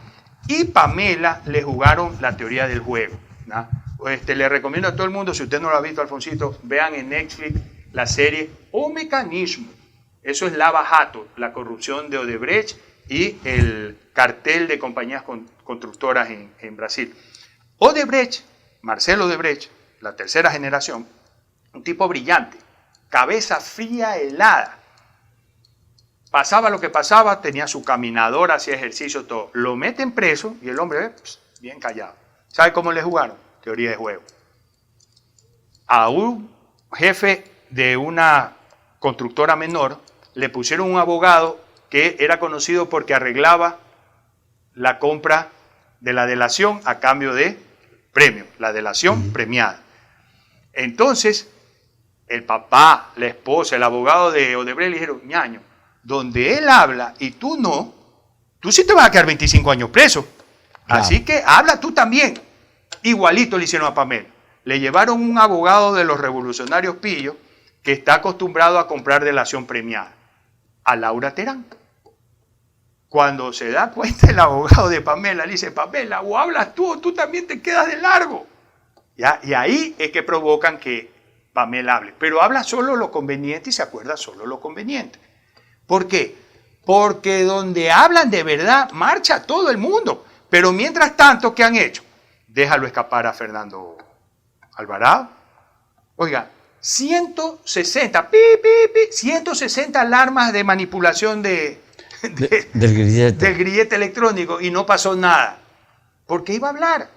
Y Pamela le jugaron la teoría del juego, ¿no? Le recomiendo a todo el mundo, si usted no lo ha visto, Alfonsito, vean en Netflix la serie O Mecanismo. Eso es Lava Jato, la corrupción de Odebrecht y el cartel de compañías constructoras en Brasil. Odebrecht, Marcelo Odebrecht, la tercera generación, un tipo brillante, cabeza fría, helada. Pasaba lo que pasaba, tenía su caminadora, hacía ejercicio, todo. Lo meten preso y el hombre, bien callado. ¿Sabe cómo le jugaron? Teoría de juego. A un jefe de una constructora menor le pusieron un abogado que era conocido porque arreglaba la compra de la delación a cambio de premio, la delación premiada. Entonces, el papá, la esposa, el abogado de Odebrecht le dijeron: ñaño, donde él habla y tú no, tú sí te vas a quedar 25 años preso. Claro. Así que habla tú también. Igualito le hicieron a Pamela. Le llevaron un abogado de los revolucionarios pillos que está acostumbrado a comprar delación premiada, a Laura Terán. Cuando se da cuenta el abogado de Pamela, le dice: Pamela, o hablas tú o tú también te quedas de largo. ¿Ya? Y ahí es que provocan que Pamela hable. Pero habla solo lo conveniente y se acuerda solo lo conveniente. ¿Por qué? Porque donde hablan de verdad marcha todo el mundo. Pero mientras tanto, ¿qué han hecho? déjalo escapar a Fernando Alvarado. Oiga, 160, 160 alarmas de manipulación del grillete electrónico y no pasó nada. ¿Por qué iba a hablar?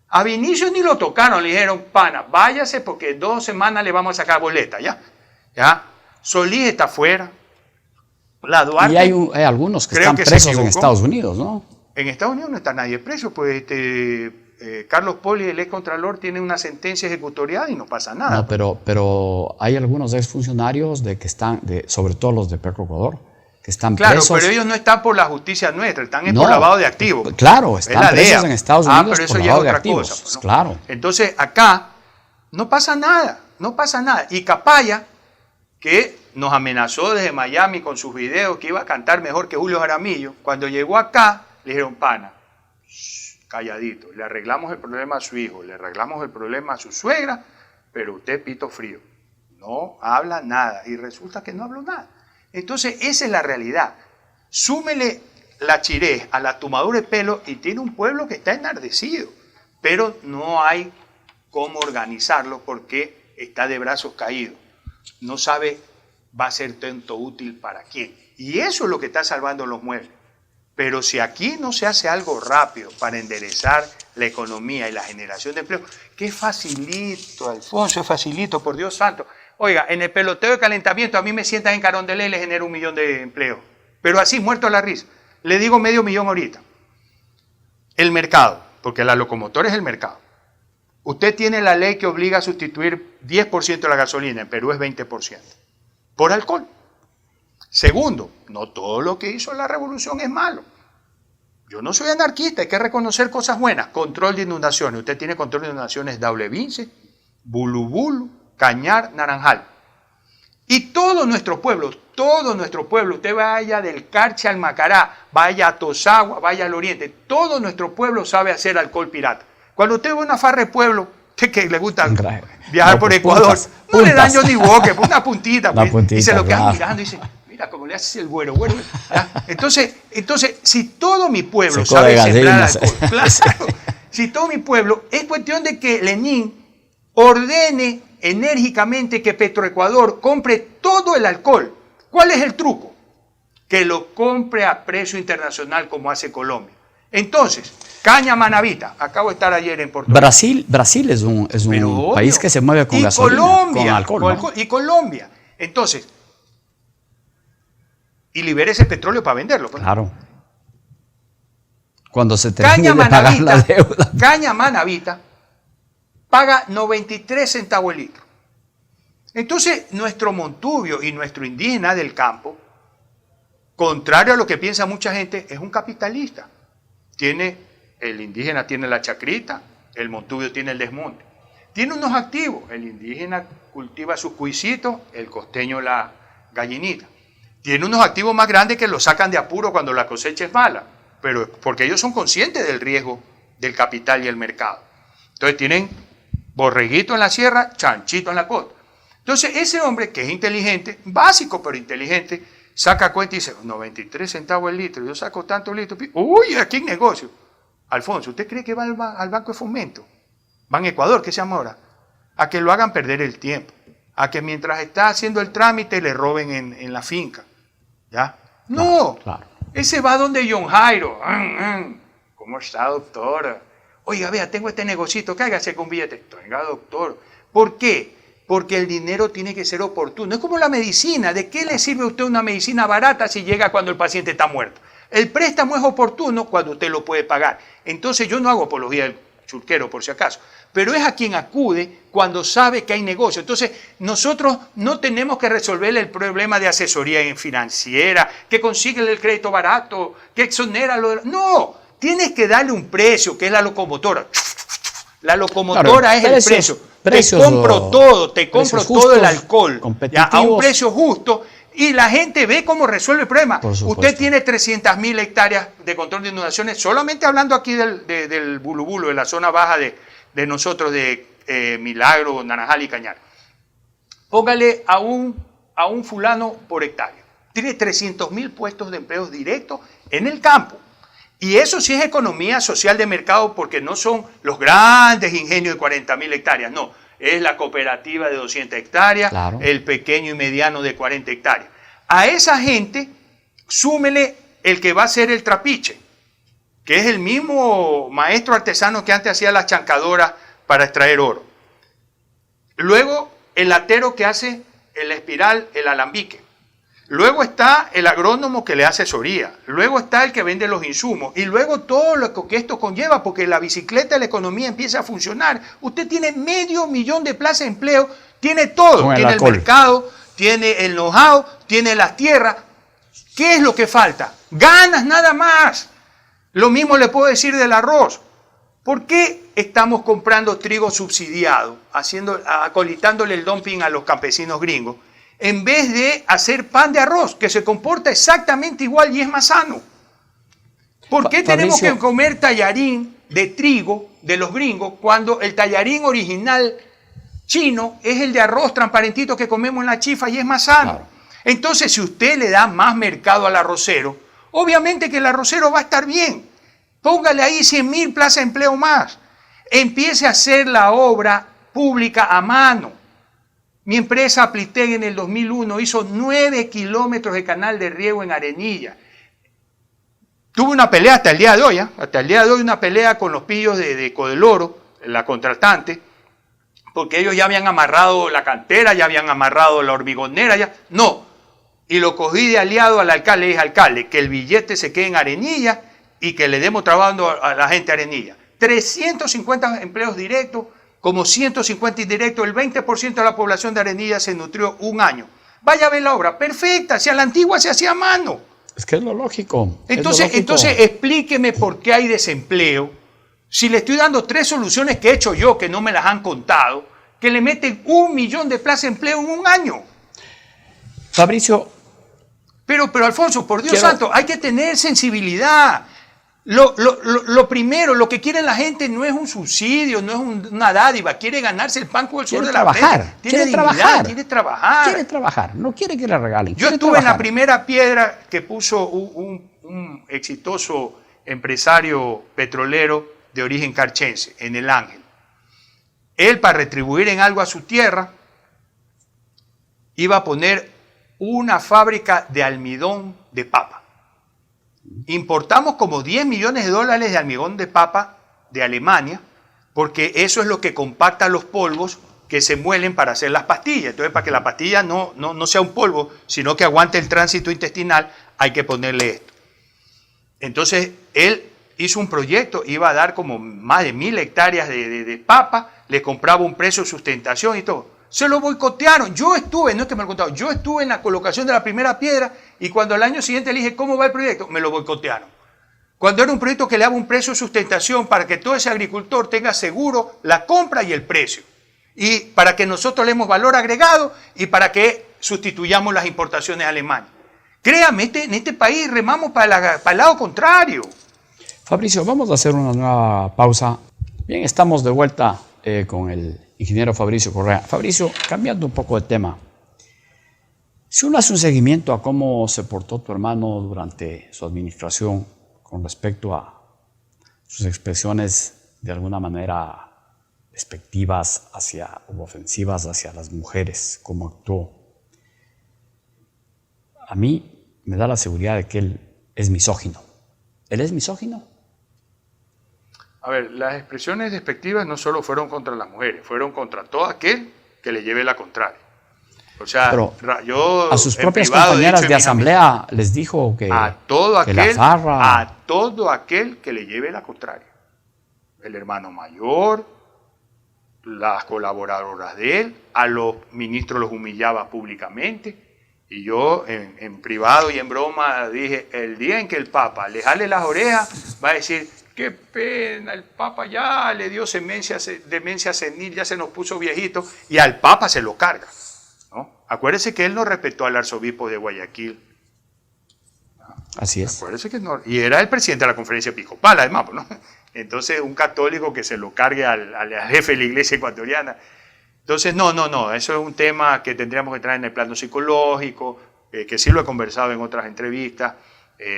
A Vinicius ni lo tocaron, le dijeron, pana, váyase porque 2 semanas le vamos a sacar boleta, ¿ya? Solís está fuera. La Duarte, y hay algunos que están presos en Estados Unidos, ¿no? En Estados Unidos no está nadie preso, pues Carlos Poli, el excontralor, tiene una sentencia ejecutoriada y no pasa nada. No, pero hay algunos exfuncionarios que están, sobre todo los de Petroecuador, que están presos. Claro, pero ellos no están por la justicia nuestra, están por lavado de activos. Claro, están presos en Estados Unidos pero eso por ya es lavado de otra activos. cosa. Pues, ¿no? Claro. Entonces, acá no pasa nada. Y Capaya, que nos amenazó desde Miami con sus videos que iba a cantar mejor que Julio Jaramillo, cuando llegó acá, le dijeron, pana, calladito, le arreglamos el problema a su hijo, le arreglamos el problema a su suegra, pero usted pito frío, no habla nada, y resulta que no habló nada. Entonces, esa es la realidad. Súmele la chirez a la tomadura de pelo y tiene un pueblo que está enardecido, pero no hay cómo organizarlo porque está de brazos caídos. No sabe va a ser tanto útil para quién. Y eso es lo que está salvando los muebles. Pero si aquí no se hace algo rápido para enderezar la economía y la generación de empleo, que es facilito, Alfonso, es facilito, por Dios santo. Oiga, en el peloteo de calentamiento a mí me sientan en Carondelet y le genero 1 millón de empleos. Pero así, muerto a la risa. Le digo 500.000 ahorita. El mercado, porque la locomotora es el mercado. Usted tiene la ley que obliga a sustituir 10% de la gasolina, en Perú es 20%, por alcohol. Segundo, no todo lo que hizo la revolución es malo. Yo no soy anarquista, hay que reconocer cosas buenas. Control de inundaciones. Usted tiene control de inundaciones Daule-Vince, Bulubulu, Cañar, Naranjal. Y todo nuestro pueblo, usted vaya del Carchi al Macará, vaya a Tosagua, vaya al Oriente, todo nuestro pueblo sabe hacer alcohol pirata. Cuando usted ve una farra de pueblo, que le gusta viajar por Ecuador, no le dan Johnny Walker, una puntita, y se lo quedan mirando y dice, mira cómo le haces el güero. Entonces, si todo mi pueblo sabe sembrar alcohol, claro, si todo mi pueblo, es cuestión de que Lenin ordene enérgicamente que Petroecuador compre todo el alcohol. ¿Cuál es el truco? Que lo compre a precio internacional como hace Colombia. Entonces, caña manabita, acabo de estar ayer en Portugal. Brasil es un país que se mueve con gasolina, con alcohol, ¿no? Y Colombia. Entonces, y libere ese petróleo para venderlo. Pues. Claro. Cuando se termine de pagar la deuda. Caña manabita paga 93 centavos el litro. Entonces, nuestro montubio y nuestro indígena del campo, contrario a lo que piensa mucha gente, es un capitalista. El indígena tiene la chacrita, el montubio tiene el desmonte. Tiene unos activos, el indígena cultiva sus cuisitos, el costeño la gallinita. Tiene unos activos más grandes que los sacan de apuro cuando la cosecha es mala, pero porque ellos son conscientes del riesgo del capital y el mercado. Entonces tienen borreguito en la sierra, chanchito en la costa. Entonces ese hombre que es inteligente, básico pero inteligente, saca cuenta y dice, 93 centavos el litro, yo saco tantos litros. Uy, aquí en negocio. Alfonso, ¿usted cree que va al Banco de Fomento? Va en Ecuador, ¿qué se llama ahora? A que lo hagan perder el tiempo. A que mientras está haciendo el trámite le roben en la finca. ¿Ya? No, claro. Ese va donde John Jairo. ¿Cómo está, doctor? Oiga, vea, tengo este negocito, cáigase con billete. Venga, doctor. ¿Por qué? Porque el dinero tiene que ser oportuno. Es como la medicina. ¿De qué le sirve a usted una medicina barata si llega cuando el paciente está muerto? El préstamo es oportuno cuando usted lo puede pagar. Entonces yo no hago apología del churquero por si acaso, pero es a quien acude cuando sabe que hay negocio. Entonces nosotros no tenemos que resolverle el problema de asesoría financiera, que consigue el crédito barato, que exonera lo... No, tienes que darle un precio, que es la locomotora. La locomotora es el precio. Te compro todo el alcohol ya, a un precio justo y la gente ve cómo resuelve el problema. Usted tiene 300.000 hectáreas de control de inundaciones, solamente hablando aquí del Bulubulu, de la zona baja de nosotros, de Milagro, Naranjal y Cañar. Póngale a un fulano por hectárea. Tiene 300.000 puestos de empleo directos en el campo. Y eso sí es economía social de mercado, porque no son los grandes ingenios de 40.000 hectáreas, no. Es la cooperativa de 200 hectáreas, Claro. el pequeño y mediano de 40 hectáreas. A esa gente, súmele el que va a ser el trapiche, que es el mismo maestro artesano que antes hacía las chancadoras para extraer oro. Luego, el latero que hace la espiral, el alambique. Luego está el agrónomo que le hace asesoría. Luego está el que vende los insumos. Y luego todo lo que esto conlleva, porque la bicicleta de la economía empieza a funcionar. Usted tiene 500.000 de plazas de empleo, tiene todo. Tiene el mercado, tiene el know-how, tiene las tierras. ¿Qué es lo que falta? Ganas nada más. Lo mismo le puedo decir del arroz. ¿Por qué estamos comprando trigo subsidiado, acolitándole el dumping a los campesinos gringos, en vez de hacer pan de arroz, que se comporta exactamente igual y es más sano? ¿Por qué tenemos que comer tallarín de trigo de los gringos cuando el tallarín original chino es el de arroz transparentito que comemos en la chifa y es más sano? Claro. Entonces, si usted le da más mercado al arrocero, obviamente que el arrocero va a estar bien. Póngale ahí 100.000 plazas de empleo más. Empiece a hacer la obra pública a mano. Mi empresa Aplitec en el 2001 hizo 9 kilómetros de canal de riego en Arenilla. Tuve una pelea hasta el día de hoy, hasta el día de hoy una pelea con los pillos de Codeloro, la contratante, porque ellos ya habían amarrado la cantera, ya habían amarrado la hormigonera, ya no. Y lo cogí de aliado al alcalde, le dije, alcalde, que el billete se quede en Arenilla y que le demos trabajo a la gente de Arenilla. 350 empleos directos, como 150 indirectos, el 20% de la población de Arenilla se nutrió un año. Vaya a ver la obra, perfecta, si a la antigua se hacía a mano. Es que es lo lógico. Entonces explíqueme por qué hay desempleo, si le estoy dando 3 soluciones que he hecho yo, que no me las han contado, que le meten 1.000.000 de plazas de empleo en un año. Fabricio. Pero Alfonso, por Dios santo, hay que tener sensibilidad. Lo primero, lo que quiere la gente no es un subsidio, no es una dádiva, quiere ganarse el pan con el sudor de la frente. Quiere dignidad, quiere trabajar. Quiere trabajar, no quiere que le regalen. Yo estuve en la primera piedra que puso un exitoso empresario petrolero de origen carchense, en El Ángel. Él, para retribuir en algo a su tierra, iba a poner una fábrica de almidón de papa. Importamos como 10 millones de dólares de almidón de papa de Alemania, porque eso es lo que compacta los polvos que se muelen para hacer las pastillas. Entonces, para que la pastilla no sea un polvo, sino que aguante el tránsito intestinal, hay que ponerle esto. Entonces, él hizo un proyecto, iba a dar como más de 1.000 hectáreas de papa, le compraba un precio de sustentación y todo. Se lo boicotearon. Yo estuve, no es que me lo contaron, yo estuve en la colocación de la primera piedra y cuando al año siguiente le dije, ¿cómo va el proyecto? Me lo boicotearon. Cuando era un proyecto que le daba un precio de sustentación para que todo ese agricultor tenga seguro la compra y el precio. Y para que nosotros le demos valor agregado y para que sustituyamos las importaciones alemanas. Créame, en este país remamos para el lado contrario. Fabricio, vamos a hacer una nueva pausa. Bien, estamos de vuelta con el ingeniero Fabricio Correa. Fabricio, cambiando un poco de tema, si uno hace un seguimiento a cómo se portó tu hermano durante su administración con respecto a sus expresiones de alguna manera despectivas o ofensivas hacia las mujeres, cómo actuó, a mí me da la seguridad de que él es misógino. ¿Él es misógino? A ver, las expresiones despectivas no solo fueron contra las mujeres, fueron contra todo aquel que le lleve la contraria. O sea, pero yo a sus propias compañeras de asamblea les dijo que a todo aquel que le lleve la contraria. El hermano mayor, las colaboradoras de él, a los ministros los humillaba públicamente. Y yo en privado y en broma dije, el día en que el Papa le jale las orejas, va a decir, qué pena, el Papa ya le dio demencia senil, ya se nos puso viejito, y al Papa se lo carga, ¿no? Acuérdese que él no respetó al arzobispo de Guayaquil. Así es. Acuérdese que no, y era el presidente de la conferencia episcopal, además, ¿no? Entonces, un católico que se lo cargue al jefe de la iglesia ecuatoriana. Entonces, no, eso es un tema que tendríamos que traer en el plano psicológico, que sí lo he conversado en otras entrevistas.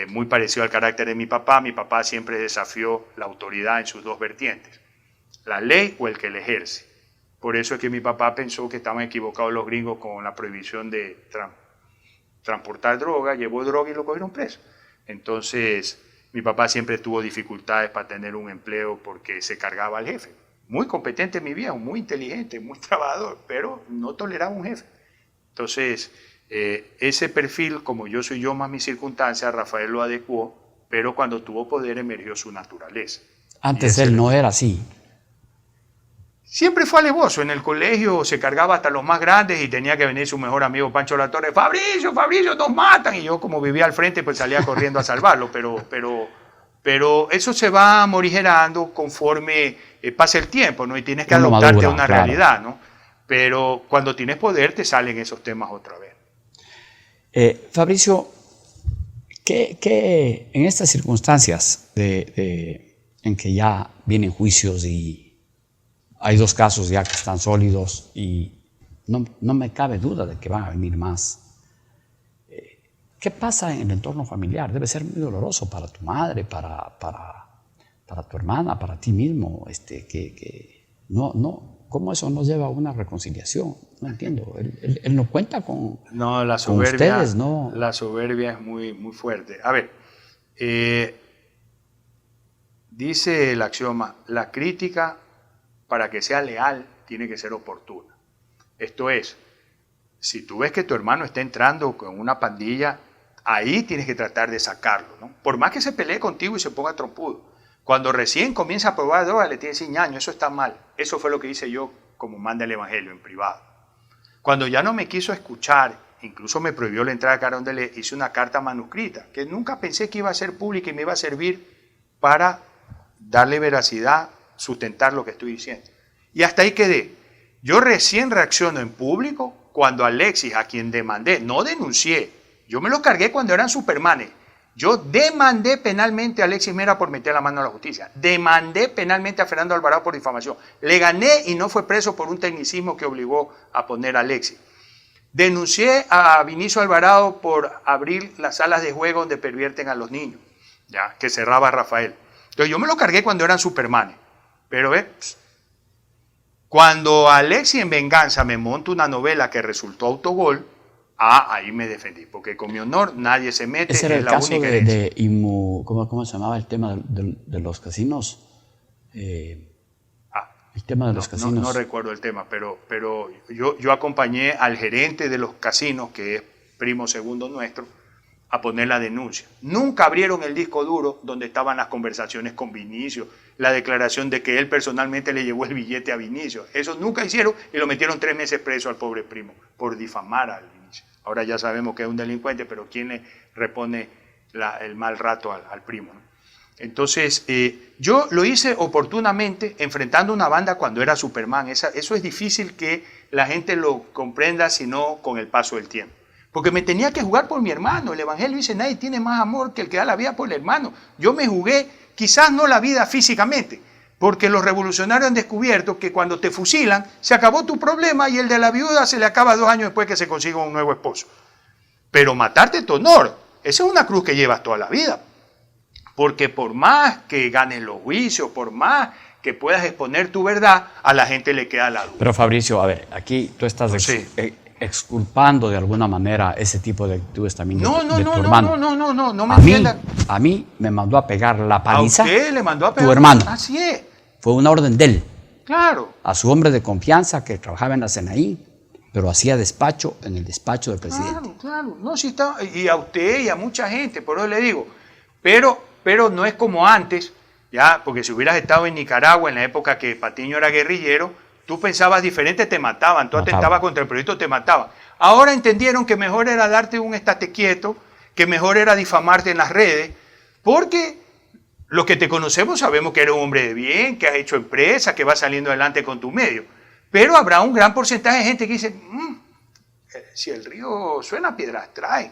muy parecido al carácter de mi papá. Mi papá siempre desafió la autoridad en sus dos vertientes, la ley o el que la ejerce. Por eso es que mi papá pensó que estaban equivocados los gringos con la prohibición de transportar droga, llevó droga y lo cogieron preso. Entonces, mi papá siempre tuvo dificultades para tener un empleo porque se cargaba al jefe. Muy competente mi viejo, muy inteligente, muy trabajador, pero no toleraba un jefe. Entonces, ese perfil, como yo soy yo más mis circunstancias, Rafael lo adecuó, pero cuando tuvo poder emergió su naturaleza. Antes él no era así. Siempre fue alevoso. En el colegio se cargaba hasta los más grandes y tenía que venir su mejor amigo Pancho Latorre. Fabricio, Fabricio, nos matan. Y yo, como vivía al frente, pues salía corriendo a salvarlo. Pero eso se va morigerando conforme pasa el tiempo, ¿no? Y tienes que adaptarte a una realidad, ¿no? Pero cuando tienes poder te salen esos temas otra vez. Fabricio, ¿qué en estas circunstancias en que ya vienen juicios y hay 2 casos ya que están sólidos y no me cabe duda de que van a venir más? ¿Qué pasa en el entorno familiar? Debe ser muy doloroso para tu madre, para tu hermana, para ti mismo, ¿cómo eso nos lleva a una reconciliación? No entiendo. Él no cuenta con, no, la soberbia, con ustedes, ¿no? La soberbia es muy, muy fuerte. A ver, dice el axioma, la crítica, para que sea leal, tiene que ser oportuna. Esto es, si tú ves que tu hermano está entrando con una pandilla, ahí tienes que tratar de sacarlo, ¿no? Por más que se pelee contigo y se ponga trompudo. Cuando recién comienza a probar droga, le tienes ñaño, eso está mal. Eso fue lo que hice yo, como manda el Evangelio, en privado. Cuando ya no me quiso escuchar, incluso me prohibió la entrada a Carondelet, hice una carta manuscrita, que nunca pensé que iba a ser pública y me iba a servir para darle veracidad, sustentar lo que estoy diciendo. Y hasta ahí quedé. Yo recién reacciono en público cuando Alexis, a quien demandé, no denuncié, yo me lo cargué cuando eran supermanes. Yo demandé penalmente a Alexis Mera por meter la mano a la justicia. Demandé penalmente a Fernando Alvarado por difamación. Le gané y no fue preso por un tecnicismo que obligó a poner a Alexis. Denuncié a Vinicio Alvarado por abrir las salas de juego donde pervierten a los niños, ya, que cerraba Rafael. Entonces yo me lo cargué cuando eran supermanes. Pero cuando Alexis en venganza me monta una novela que resultó autogol, ahí me defendí, porque con mi honor nadie se mete. Ese era el caso ¿cómo se llamaba el tema de los casinos? El tema de los casinos. No recuerdo el tema, pero yo acompañé al gerente de los casinos, que es primo segundo nuestro, a poner la denuncia. Nunca abrieron el disco duro donde estaban las conversaciones con Vinicio, la declaración de que él personalmente le llevó el billete a Vinicio. Eso nunca hicieron y lo metieron 3 meses preso al pobre primo por difamar al Vinicio. Ahora ya sabemos que es un delincuente, pero ¿quién le repone el mal rato al primo, ¿no? Entonces, yo lo hice oportunamente enfrentando una banda cuando era Superman. Eso es difícil que la gente lo comprenda, sino con el paso del tiempo. Porque me tenía que jugar por mi hermano. El Evangelio dice, nadie tiene más amor que el que da la vida por el hermano. Yo me jugué, quizás no la vida físicamente, porque los revolucionarios han descubierto que cuando te fusilan, se acabó tu problema y el de la viuda se le acaba 2 años después que se consiga un nuevo esposo. Pero matarte tu honor, esa es una cruz que llevas toda la vida. Porque por más que ganes los juicios, por más que puedas exponer tu verdad, a la gente le queda la duda. Pero Fabricio, a ver, aquí tú estás exculpando de alguna manera ese tipo de actitudes también de tu hermano. No me entiendas. A mí me mandó a pegar la paliza. A usted le mandó a pegar tu hermano. Así es. Fue una orden de él. Claro. A su hombre de confianza que trabajaba en la CNI, pero hacía despacho en el despacho del presidente. Claro. No, sí está. Y a usted y a mucha gente, por eso le digo. Pero no es como antes, ya, porque si hubieras estado en Nicaragua en la época que Patiño era guerrillero, tú pensabas diferente, te mataban, tú atentabas contra el proyecto, te mataban. Ahora entendieron que mejor era darte un estate quieto, que mejor era difamarte en las redes, porque los que te conocemos sabemos que eres un hombre de bien, que has hecho empresa, que vas saliendo adelante con tu medio. Pero habrá un gran porcentaje de gente que dice, si el río suena, piedras trae.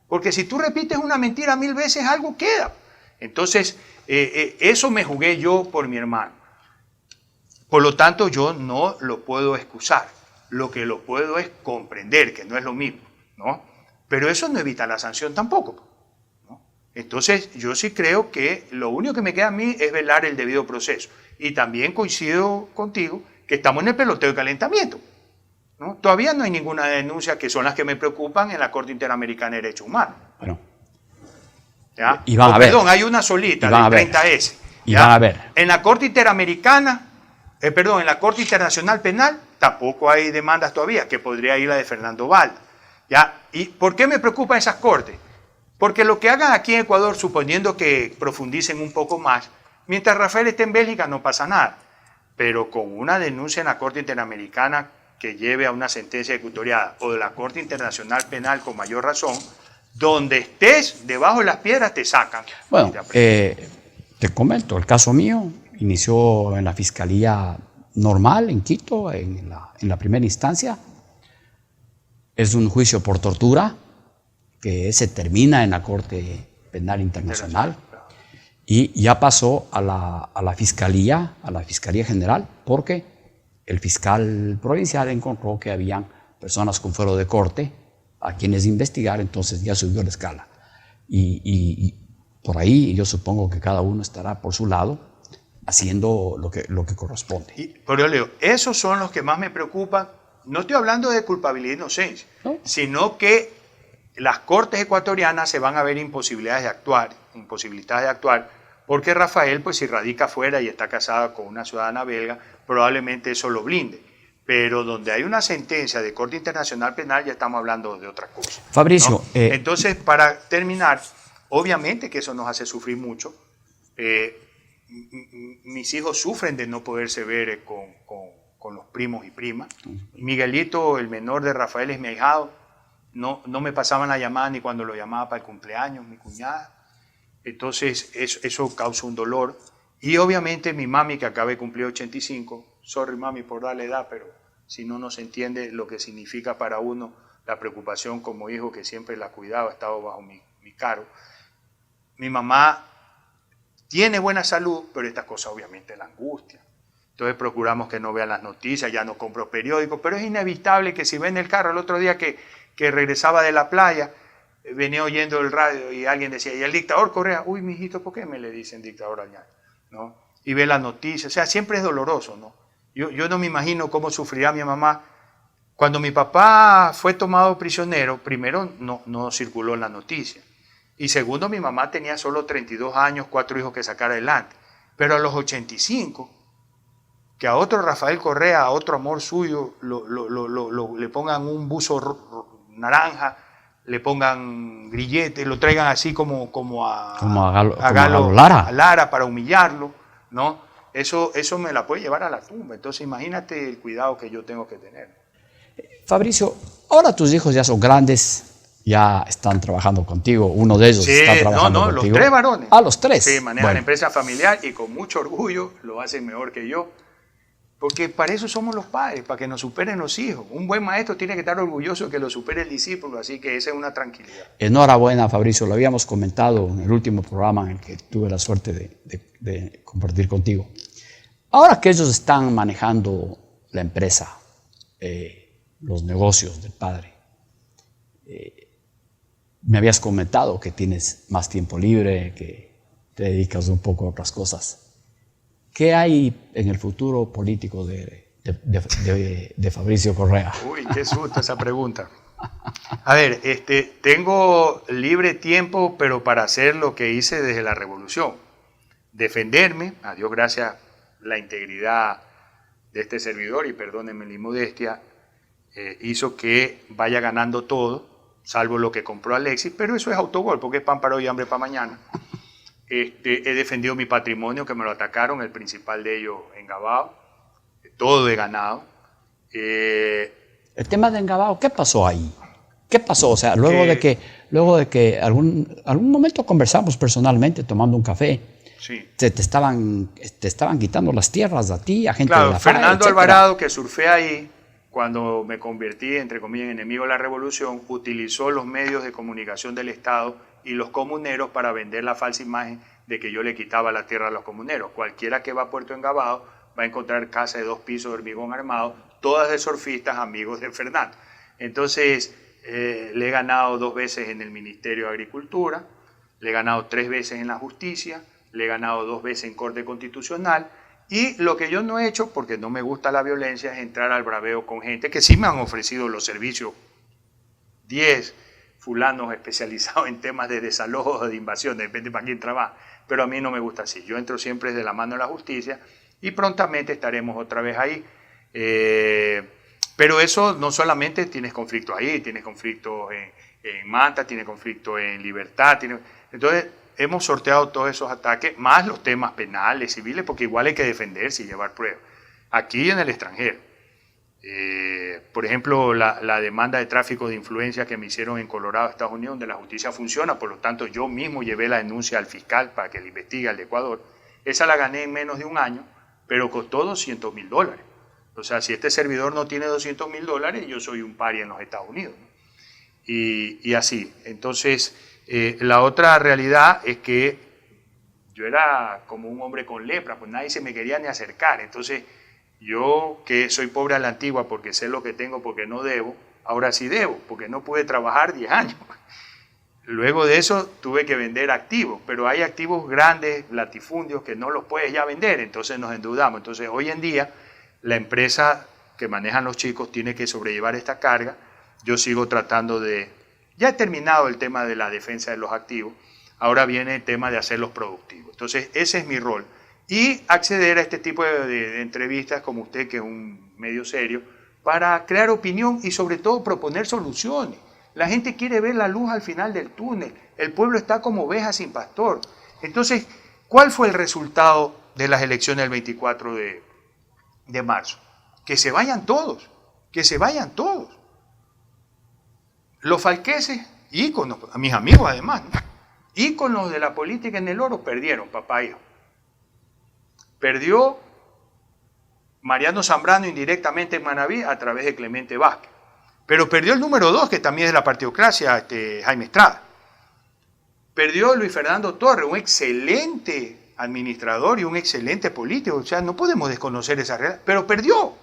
Porque si tú repites una mentira 1000 veces, algo queda. Entonces, eso me jugué yo por mi hermano. Por lo tanto, yo no lo puedo excusar. Lo que lo puedo es comprender, que no es lo mismo, ¿no? Pero eso no evita la sanción tampoco, ¿no? Entonces, yo sí creo que lo único que me queda a mí es velar el debido proceso. Y también coincido contigo que estamos en el peloteo de calentamiento, ¿no? Todavía no hay ninguna denuncia, que son las que me preocupan, en la Corte Interamericana de Derechos Humanos. Bueno. ¿Ya? Y van a ver. Perdón, hay una solita del 30S. Y van a ver. En la Corte Interamericana, en la Corte Internacional Penal, tampoco hay demandas todavía, que podría ir la de Fernando Valda. ¿Ya? ¿Y por qué me preocupan esas cortes? Porque lo que hagan aquí en Ecuador, suponiendo que profundicen un poco más, mientras Rafael esté en Bélgica no pasa nada. Pero con una denuncia en la Corte Interamericana que lleve a una sentencia ejecutoriada, o de la Corte Internacional Penal con mayor razón, donde estés debajo de las piedras te sacan. Bueno, te comento, el caso mío inició en la Fiscalía Normal en Quito, en la primera instancia. Es un juicio por tortura que se termina en la Corte Penal Internacional y ya pasó a la Fiscalía General, porque el fiscal provincial encontró que habían personas con fuero de corte a quienes investigar, entonces ya subió la escala. Y por ahí yo supongo que cada uno estará por su lado haciendo lo que corresponde. Pero Leo, esos son los que más me preocupan. No estoy hablando de culpabilidad e inocencia, ¿no? Sino que las cortes ecuatorianas se van a ver imposibilitadas de actuar, porque Rafael, pues si radica afuera y está casado con una ciudadana belga, probablemente eso lo blinde. Pero donde hay una sentencia de Corte Internacional Penal ya estamos hablando de otra cosa, Fabricio, ¿no? Entonces, para terminar, obviamente que eso nos hace sufrir mucho. Mis hijos sufren de no poderse ver con los primos y primas. Miguelito, el menor de Rafael, es mi ahijado. No me pasaban la llamada ni cuando lo llamaba para el cumpleaños, mi cuñada. Entonces, eso causa un dolor. Y obviamente mi mami, que acaba de cumplir 85, sorry mami por darle edad, pero si no se entiende lo que significa para uno la preocupación como hijo que siempre la ha cuidado, ha estado bajo mi cargo. Mi mamá tiene buena salud, pero estas cosas obviamente la angustian. Entonces procuramos que no vean las noticias, ya no compro periódicos, pero es inevitable que si ven el carro, el otro día que regresaba de la playa, venía oyendo el radio y alguien decía, y el dictador Correa, uy, mijito, ¿por qué me le dicen dictador allá? ¿No? Y ve las noticias, o sea, siempre es doloroso, ¿no? Yo no me imagino cómo sufrirá mi mamá. Cuando mi papá fue tomado prisionero, primero no circuló en la noticia, y segundo, mi mamá tenía solo 32 años, 4 hijos que sacar adelante, pero a los 85, que a otro Rafael Correa, a otro amor suyo, le pongan un buzo naranja, le pongan grilletes, lo traigan así como a Lara para humillarlo, ¿no? Eso me la puede llevar a la tumba. Entonces imagínate el cuidado que yo tengo que tener. Fabricio, ahora tus hijos ya son grandes, ya están trabajando contigo, uno de ellos está trabajando contigo. Los 3 varones. Ah, los 3. Sí, manejan empresa familiar y con mucho orgullo lo hacen mejor que yo. Porque para eso somos los padres, para que nos superen los hijos. Un buen maestro tiene que estar orgulloso de que lo supere el discípulo, así que esa es una tranquilidad. Enhorabuena, Fabricio, lo habíamos comentado en el último programa en el que tuve la suerte de compartir contigo. Ahora que ellos están manejando la empresa, los negocios del padre, me habías comentado que tienes más tiempo libre, que te dedicas un poco a otras cosas. ¿Qué hay en el futuro político de Fabricio Correa? Uy, qué susto esa pregunta. A ver, tengo libre tiempo, pero para hacer lo que hice desde la revolución. Defenderme, a Dios gracias, la integridad de este servidor, y perdónenme la inmodestia, hizo que vaya ganando todo, salvo lo que compró Alexis, pero eso es autogol, porque es pan para hoy y hambre para mañana. He defendido mi patrimonio, que me lo atacaron, el principal de ellos en Gabao, todo de ganado. El tema de Engabao, ¿qué pasó ahí? ¿Qué pasó? O sea, luego de que algún momento conversamos personalmente tomando un café, sí, te estaban quitando las tierras a ti, a gente de la FARC, Fernando Alvarado, que surfé ahí, cuando me convertí, entre comillas, en enemigo de la revolución, utilizó los medios de comunicación del Estado y los comuneros para vender la falsa imagen de que yo le quitaba la tierra a los comuneros. Cualquiera que va a Puerto Engabado va a encontrar casas de 2 pisos de hormigón armado, todas de surfistas amigos de Fernando. Entonces, le he ganado 2 veces en el Ministerio de Agricultura, Le he ganado 3 veces en la justicia, le he ganado 2 veces en Corte Constitucional, y lo que yo no he hecho, porque no me gusta la violencia, es entrar al braveo con gente que sí me han ofrecido los servicios, 10 fulanos especializados en temas de desalojo, de invasión, depende para quién trabaja, pero a mí no me gusta así. Yo entro siempre de la mano de la justicia y prontamente estaremos otra vez ahí. Pero eso no solamente tienes conflictos ahí, tienes conflictos en Manta, tienes conflictos en Libertad. Entonces, hemos sorteado todos esos ataques, más los temas penales, civiles, porque igual hay que defenderse y llevar pruebas. Aquí y en el extranjero. Por ejemplo, la demanda de tráfico de influencia que me hicieron en Colorado, Estados Unidos, donde la justicia funciona, por lo tanto yo mismo llevé la denuncia al fiscal para que le investigue al de Ecuador. Esa la gané en menos de un año, pero costó $200.000. O sea, si este servidor no tiene $200.000, yo soy un pari en los Estados Unidos, ¿no? Y así. Entonces, la otra realidad es que yo era como un hombre con lepra, pues nadie se me quería ni acercar. Entonces, yo que soy pobre a la antigua porque sé lo que tengo porque no debo, ahora sí debo, porque no pude trabajar 10 años. Luego de eso tuve que vender activos, pero hay activos grandes, latifundios, que no los puedes ya vender, entonces nos endeudamos. Entonces, hoy en día, la empresa que manejan los chicos tiene que sobrellevar esta carga. Yo sigo tratando de... Ya he terminado el tema de la defensa de los activos, ahora viene el tema de hacerlos productivos. Entonces, ese es mi rol. Y acceder a este tipo de entrevistas como usted, que es un medio serio, para crear opinión y sobre todo proponer soluciones. La gente quiere ver la luz al final del túnel. El pueblo está como oveja sin pastor. Entonces, ¿cuál fue el resultado de las elecciones del 24 de marzo? Que se vayan todos, que se vayan todos. Los falqueses, íconos, a mis amigos además, ¿no? Íconos de la política en el oro, perdieron, papá e hijo. Perdió Mariano Zambrano indirectamente en Manaví a través de Clemente Vázquez. Pero perdió el número 2, que también es de la partidocracia, Jaime Estrada. Perdió Luis Fernando Torres, un excelente administrador y un excelente político. O sea, no podemos desconocer esa realidad. Pero perdió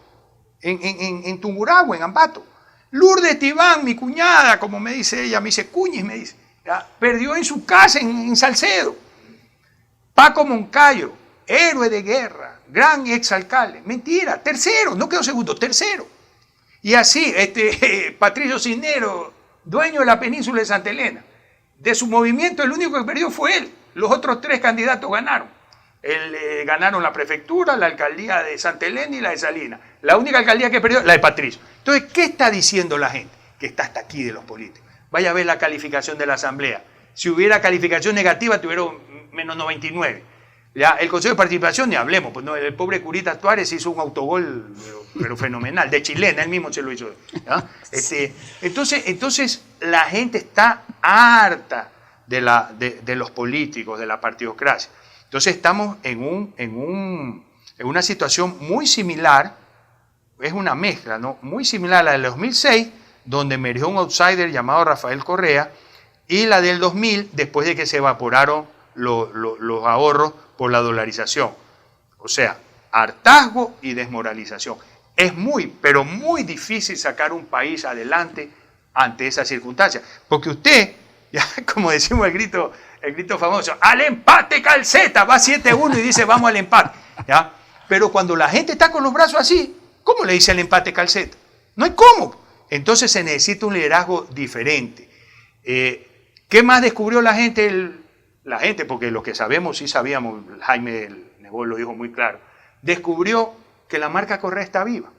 en Tungurahua, en Ambato. Lourdes Tibán, mi cuñada, como me dice ella, me dice Cuñiz, me dice, ¿ya? Perdió en su casa, en Salcedo. Paco Moncayo, héroe de guerra, gran exalcalde. Mentira, tercero, no quedó segundo, tercero. Y así, Patricio Cisneros, dueño de la península de Santa Elena. De su movimiento, el único que perdió fue él. Los otros 3 candidatos ganaron. Ganaron la prefectura, la alcaldía de Santa Elena y la de Salinas. La única alcaldía que perdió, la de Patricio. Entonces, ¿qué está diciendo la gente? Que está hasta aquí de los políticos. Vaya a ver la calificación de la Asamblea. Si hubiera calificación negativa, tuvieron menos 99. Ya, el Consejo de Participación, ni hablemos, pues no, el pobre Curita Tuárez hizo un autogol, pero fenomenal, de chilena, él mismo se lo hizo. ¿Ya? Entonces, la gente está harta de los políticos, de la partidocracia. Entonces, estamos en una situación muy similar, es una mezcla, ¿no? Muy similar a la del 2006, donde emergió un outsider llamado Rafael Correa, y la del 2000, después de que se evaporaron los ahorros por la dolarización. O sea, hartazgo y desmoralización. Es muy, pero muy difícil sacar un país adelante ante esas circunstancias. Porque usted, ya como decimos el grito famoso, al empate calceta, va 7-1 y dice vamos al empate. ¿Ya? Pero cuando la gente está con los brazos así, ¿cómo le dice al empate calceta? No hay cómo. Entonces se necesita un liderazgo diferente. ¿Qué más descubrió la gente? La gente, porque los que sabemos, sí sabíamos, Jaime Nebot lo dijo muy claro, descubrió que la marca Correa está viva,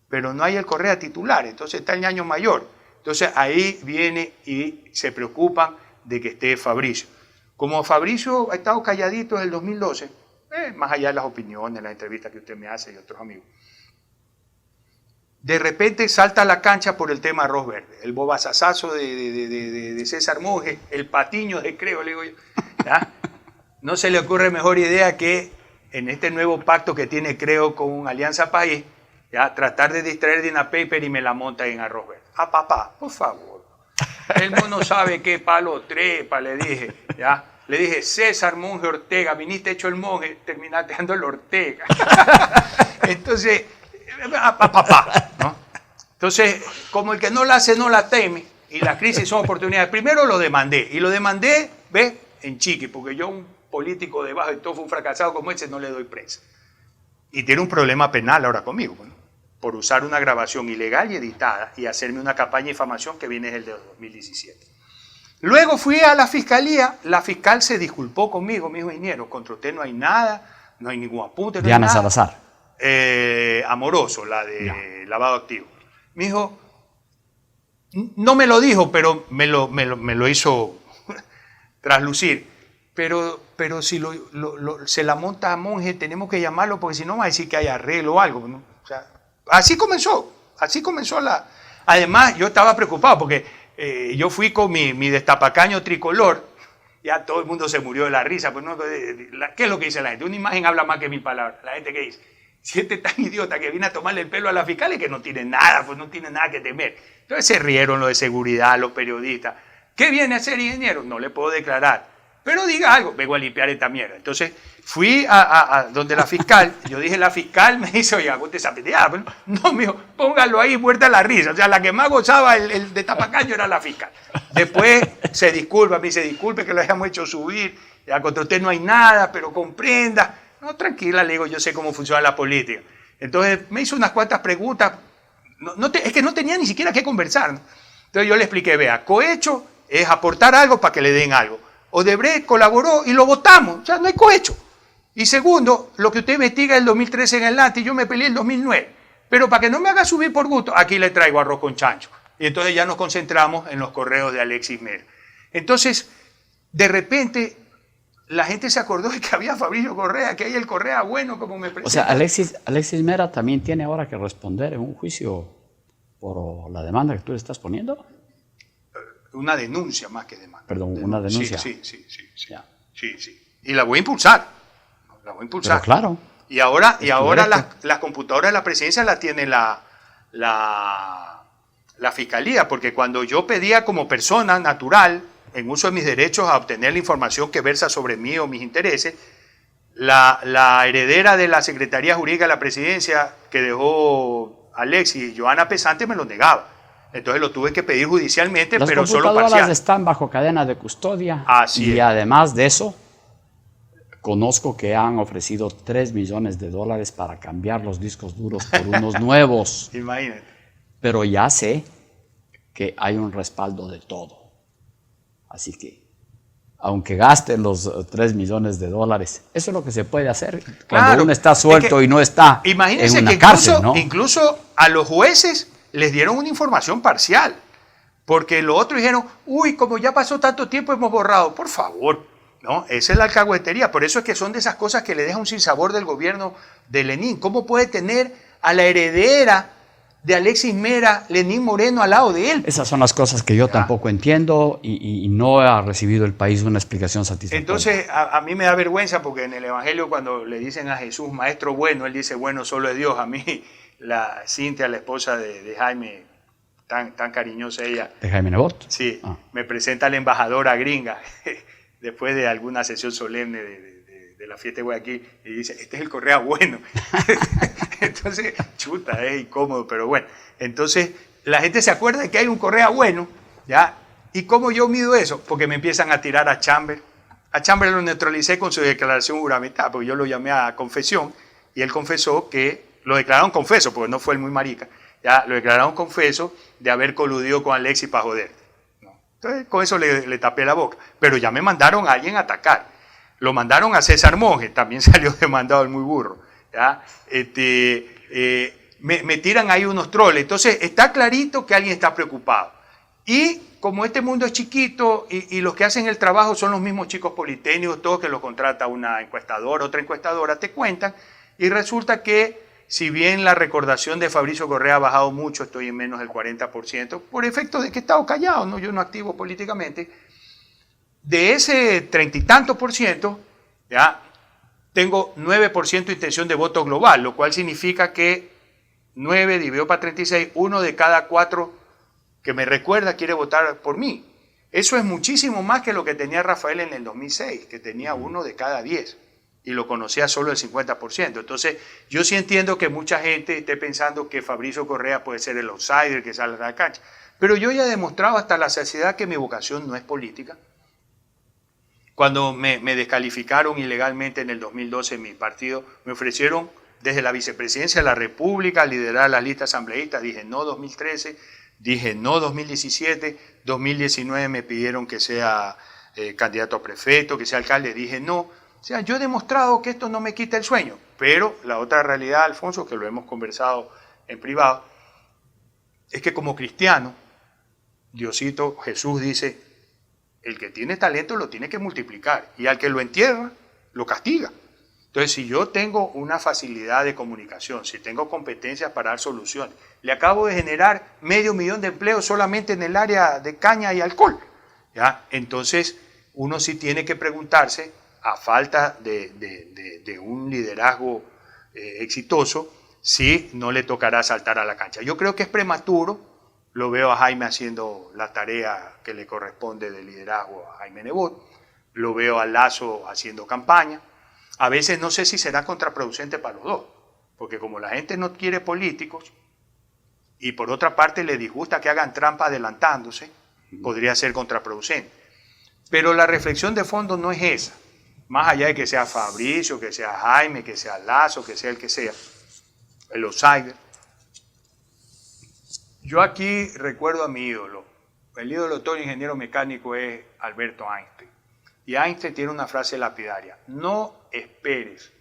pero no hay el Correa titular, entonces está el ñaño mayor. Entonces ahí viene y se preocupan de que esté Fabricio. Como Fabricio ha estado calladito desde el 2012, más allá de las opiniones, las entrevistas que usted me hace y otros amigos, de repente salta a la cancha por el tema arroz verde, el bobazazazo de César Monge, el patiño de Creo, le digo yo. ¿Ya? No se le ocurre mejor idea que en este nuevo pacto que tiene Creo con Alianza País, ¿ya? Tratar de distraer de una paper y me la monta en arroz verde. Ah, papá, por favor. Él no sabe qué palo trepa, le dije. ¿Ya? Le dije, César Monge Ortega, viniste hecho el monje, terminaste dando el Ortega. Entonces... papá, ¿no? Entonces, como el que no la hace no la teme, y las crisis son oportunidades, primero lo demandé, y lo demandé, ¿ves? en Chiqui, porque yo a un político debajo de todo fue un fracasado como ese no le doy presa. Y tiene un problema penal ahora conmigo, ¿no? Por usar una grabación ilegal y editada y hacerme una campaña de difamación que viene desde el 2017. Luego fui a la fiscalía, la fiscal se disculpó conmigo, me dijo, ingeniero, contra usted no hay nada, no hay ningún apunte. No Diana hay nada. Salazar. Amoroso, la de lavado activo. Me dijo, no me lo dijo, pero me lo hizo traslucir. Pero si se la monta a Monge, tenemos que llamarlo porque si no va a decir que hay arreglo o algo, ¿no? O sea, así comenzó la... Además, yo estaba preocupado porque yo fui con mi destapacaño tricolor, ya todo el mundo se murió de la risa, pues no, ¿qué es lo que dice la gente? Una imagen habla más que mi palabra. La gente que dice, si este tan idiota que viene a tomarle el pelo a la fiscal es que no tiene nada, pues no tiene nada que temer. Entonces se rieron los de seguridad, los periodistas. ¿Qué viene a ser ingeniero? No le puedo declarar. Pero diga algo, vengo a limpiar esta mierda. Entonces fui a donde la fiscal, yo dije, la fiscal me dice, oiga, usted se apetía. No, mijo, póngalo ahí, muerta la risa. O sea, la que más gozaba el de tapacaño era la fiscal. Después se disculpa, me dice, disculpe que lo hayamos hecho subir, ya contra usted no hay nada, pero comprenda. No, tranquila, le digo, yo sé cómo funciona la política. Entonces me hizo unas cuantas preguntas, es que no tenía ni siquiera que conversar, ¿no? Entonces yo le expliqué, vea, cohecho es aportar algo para que le den algo. Odebrecht colaboró y lo votamos, o sea, no hay cohecho. Y segundo, lo que usted investiga el 2013 en adelante, y yo me peleé el 2009. Pero para que no me haga subir por gusto, aquí le traigo arroz con chancho. Y entonces ya nos concentramos en los correos de Alexis Mera. Entonces, de repente, la gente se acordó de que había Fabricio Correa, que hay el Correa bueno, como me presenta. O sea, Alexis Mera también tiene ahora que responder en un juicio por la demanda que tú le estás poniendo. Una denuncia más que demanda. Perdón, una denuncia. Sí. Y la voy a impulsar. Pero claro. Y ahora las computadoras de la presidencia la tiene la fiscalía, porque cuando yo pedía como persona natural, en uso de mis derechos, a obtener la información que versa sobre mí o mis intereses, la heredera de la Secretaría Jurídica de la Presidencia que dejó Alexis, Joana Pesante, me lo negaba. Entonces lo tuve que pedir judicialmente, pero solo parcial. Las computadoras están bajo cadena de custodia. Así y es. Además de eso, conozco que han ofrecido $3 millones para cambiar los discos duros por unos nuevos. Imagínate. Pero ya sé que hay un respaldo de todo. Así que, aunque gasten los $3 millones, eso es lo que se puede hacer cuando uno está suelto y no está en una cárcel, ¿no? Incluso a los jueces les dieron una información parcial, porque los otros dijeron, uy, como ya pasó tanto tiempo hemos borrado. Por favor, ¿no? Esa es la alcahuetería. Por eso es que son de esas cosas que le dejan un sinsabor del gobierno de Lenín. ¿Cómo puede tener a la heredera de Alexis Mera, Lenín Moreno, al lado de él? Esas son las cosas que yo tampoco entiendo y no ha recibido el país una explicación satisfactoria. Entonces, a mí me da vergüenza porque en el Evangelio cuando le dicen a Jesús, maestro bueno, él dice, bueno, solo es Dios. A mí, la Cintia, la esposa de Jaime, tan cariñosa ella. ¿De Jaime Nebot? Sí, me presenta a la embajadora gringa después de alguna sesión solemne de la fiesta de Guayaquil y dice, este es el Correa bueno. Entonces, chuta, es incómodo, pero bueno. Entonces, la gente se acuerda de que hay un Correa bueno, ¿ya? ¿Y cómo yo mido eso? Porque me empiezan a tirar a Chamber. A Chamber lo neutralicé con su declaración juramentada, porque yo lo llamé a confesión y él confesó que, lo declararon confeso, porque no fue el muy marica, ya lo declararon confeso de haber coludido con Alexis para joder. ¿No? Entonces, con eso le tapé la boca. Pero ya me mandaron a alguien a atacar. Lo mandaron a César Monge, también salió demandado el muy burro. ¿Ya? Me tiran ahí unos troles. Entonces, está clarito que alguien está preocupado. Y como este mundo es chiquito y los que hacen el trabajo son los mismos chicos politécnicos, todos que lo contrata una encuestadora, otra encuestadora, te cuentan. Y resulta que, si bien la recordación de Fabricio Correa ha bajado mucho, estoy en menos del 40%, por efecto de que he estado callado, ¿no? Yo no activo políticamente. De ese 30 y tanto por ciento, ya tengo 9% de intención de voto global, lo cual significa que 9 dividido para 36, 1 de cada 4 que me recuerda quiere votar por mí. Eso es muchísimo más que lo que tenía Rafael en el 2006, que tenía 1 de cada 10 y lo conocía solo el 50%. Entonces, yo sí entiendo que mucha gente esté pensando que Fabricio Correa puede ser el outsider que sale a la cancha, pero yo ya he demostrado hasta la saciedad que mi vocación no es política. Cuando me descalificaron ilegalmente en el 2012 en mi partido, me ofrecieron desde la vicepresidencia de la República liderar la lista asambleísta. Dije no 2013, dije no 2017, 2019 me pidieron que sea candidato a prefecto, que sea alcalde, dije no. O sea, yo he demostrado que esto no me quita el sueño, pero la otra realidad, Alfonso, que lo hemos conversado en privado, es que como cristiano, Diosito, Jesús dice, el que tiene talento lo tiene que multiplicar y al que lo entierra, lo castiga. Entonces, si yo tengo una facilidad de comunicación, si tengo competencias para dar soluciones, le acabo de generar 500.000 de empleos solamente en el área de caña y alcohol, ¿ya? Entonces, uno sí tiene que preguntarse, a falta de un liderazgo exitoso, si no le tocará saltar a la cancha. Yo creo que es prematuro, lo veo a Jaime haciendo la tarea que le corresponde de liderazgo a Jaime Nebot, lo veo a Lasso haciendo campaña. A veces no sé si será contraproducente para los dos, porque como la gente no quiere políticos y por otra parte le disgusta que hagan trampa adelantándose, podría ser contraproducente. Pero la reflexión de fondo no es esa, más allá de que sea Fabricio, que sea Jaime, que sea Lasso, que sea el que sea, el outsider. Yo aquí recuerdo a mi ídolo. El ídolo de todo ingeniero mecánico es Alberto Einstein. Y Einstein tiene una frase lapidaria: no esperes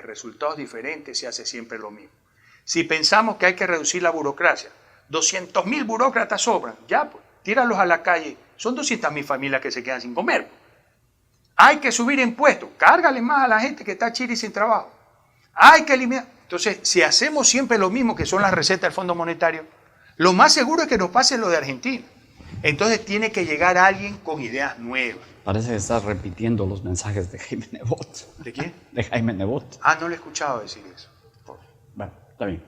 resultados diferentes si haces siempre lo mismo. Si pensamos que hay que reducir la burocracia, 200.000 burócratas sobran, ya pues, tíralos a la calle. Son 200.000 familias que se quedan sin comer. Hay que subir impuestos, cárgale más a la gente que está chiri sin trabajo. Hay que eliminar. Entonces, si hacemos siempre lo mismo que son las recetas del Fondo Monetario, lo más seguro es que nos pase lo de Argentina. Entonces tiene que llegar alguien con ideas nuevas. Parece que estás repitiendo los mensajes de Jaime Nebot. ¿De quién? De Jaime Nebot. Ah, no le he escuchado decir eso. Bueno, está bien.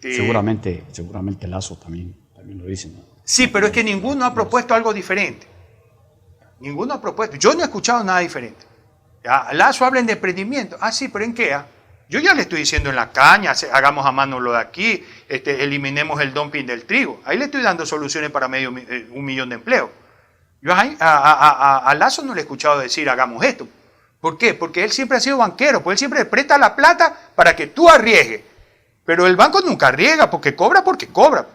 Seguramente Lasso también lo dice, ¿no? Sí, pero es que ninguno ha propuesto algo diferente. Ninguno ha propuesto. Yo no he escuchado nada diferente. ¿Ya? Lasso habla de emprendimiento. Ah, sí, pero ¿en qué? Yo ya le estoy diciendo en la caña, hagamos a mano lo de aquí, eliminemos el dumping del trigo. Ahí le estoy dando soluciones para 1.000.000 de empleos. Yo a Lasso no le he escuchado decir hagamos esto. ¿Por qué? Porque él siempre ha sido banquero, porque él siempre presta la plata para que tú arriesgues. Pero el banco nunca arriesga porque cobra.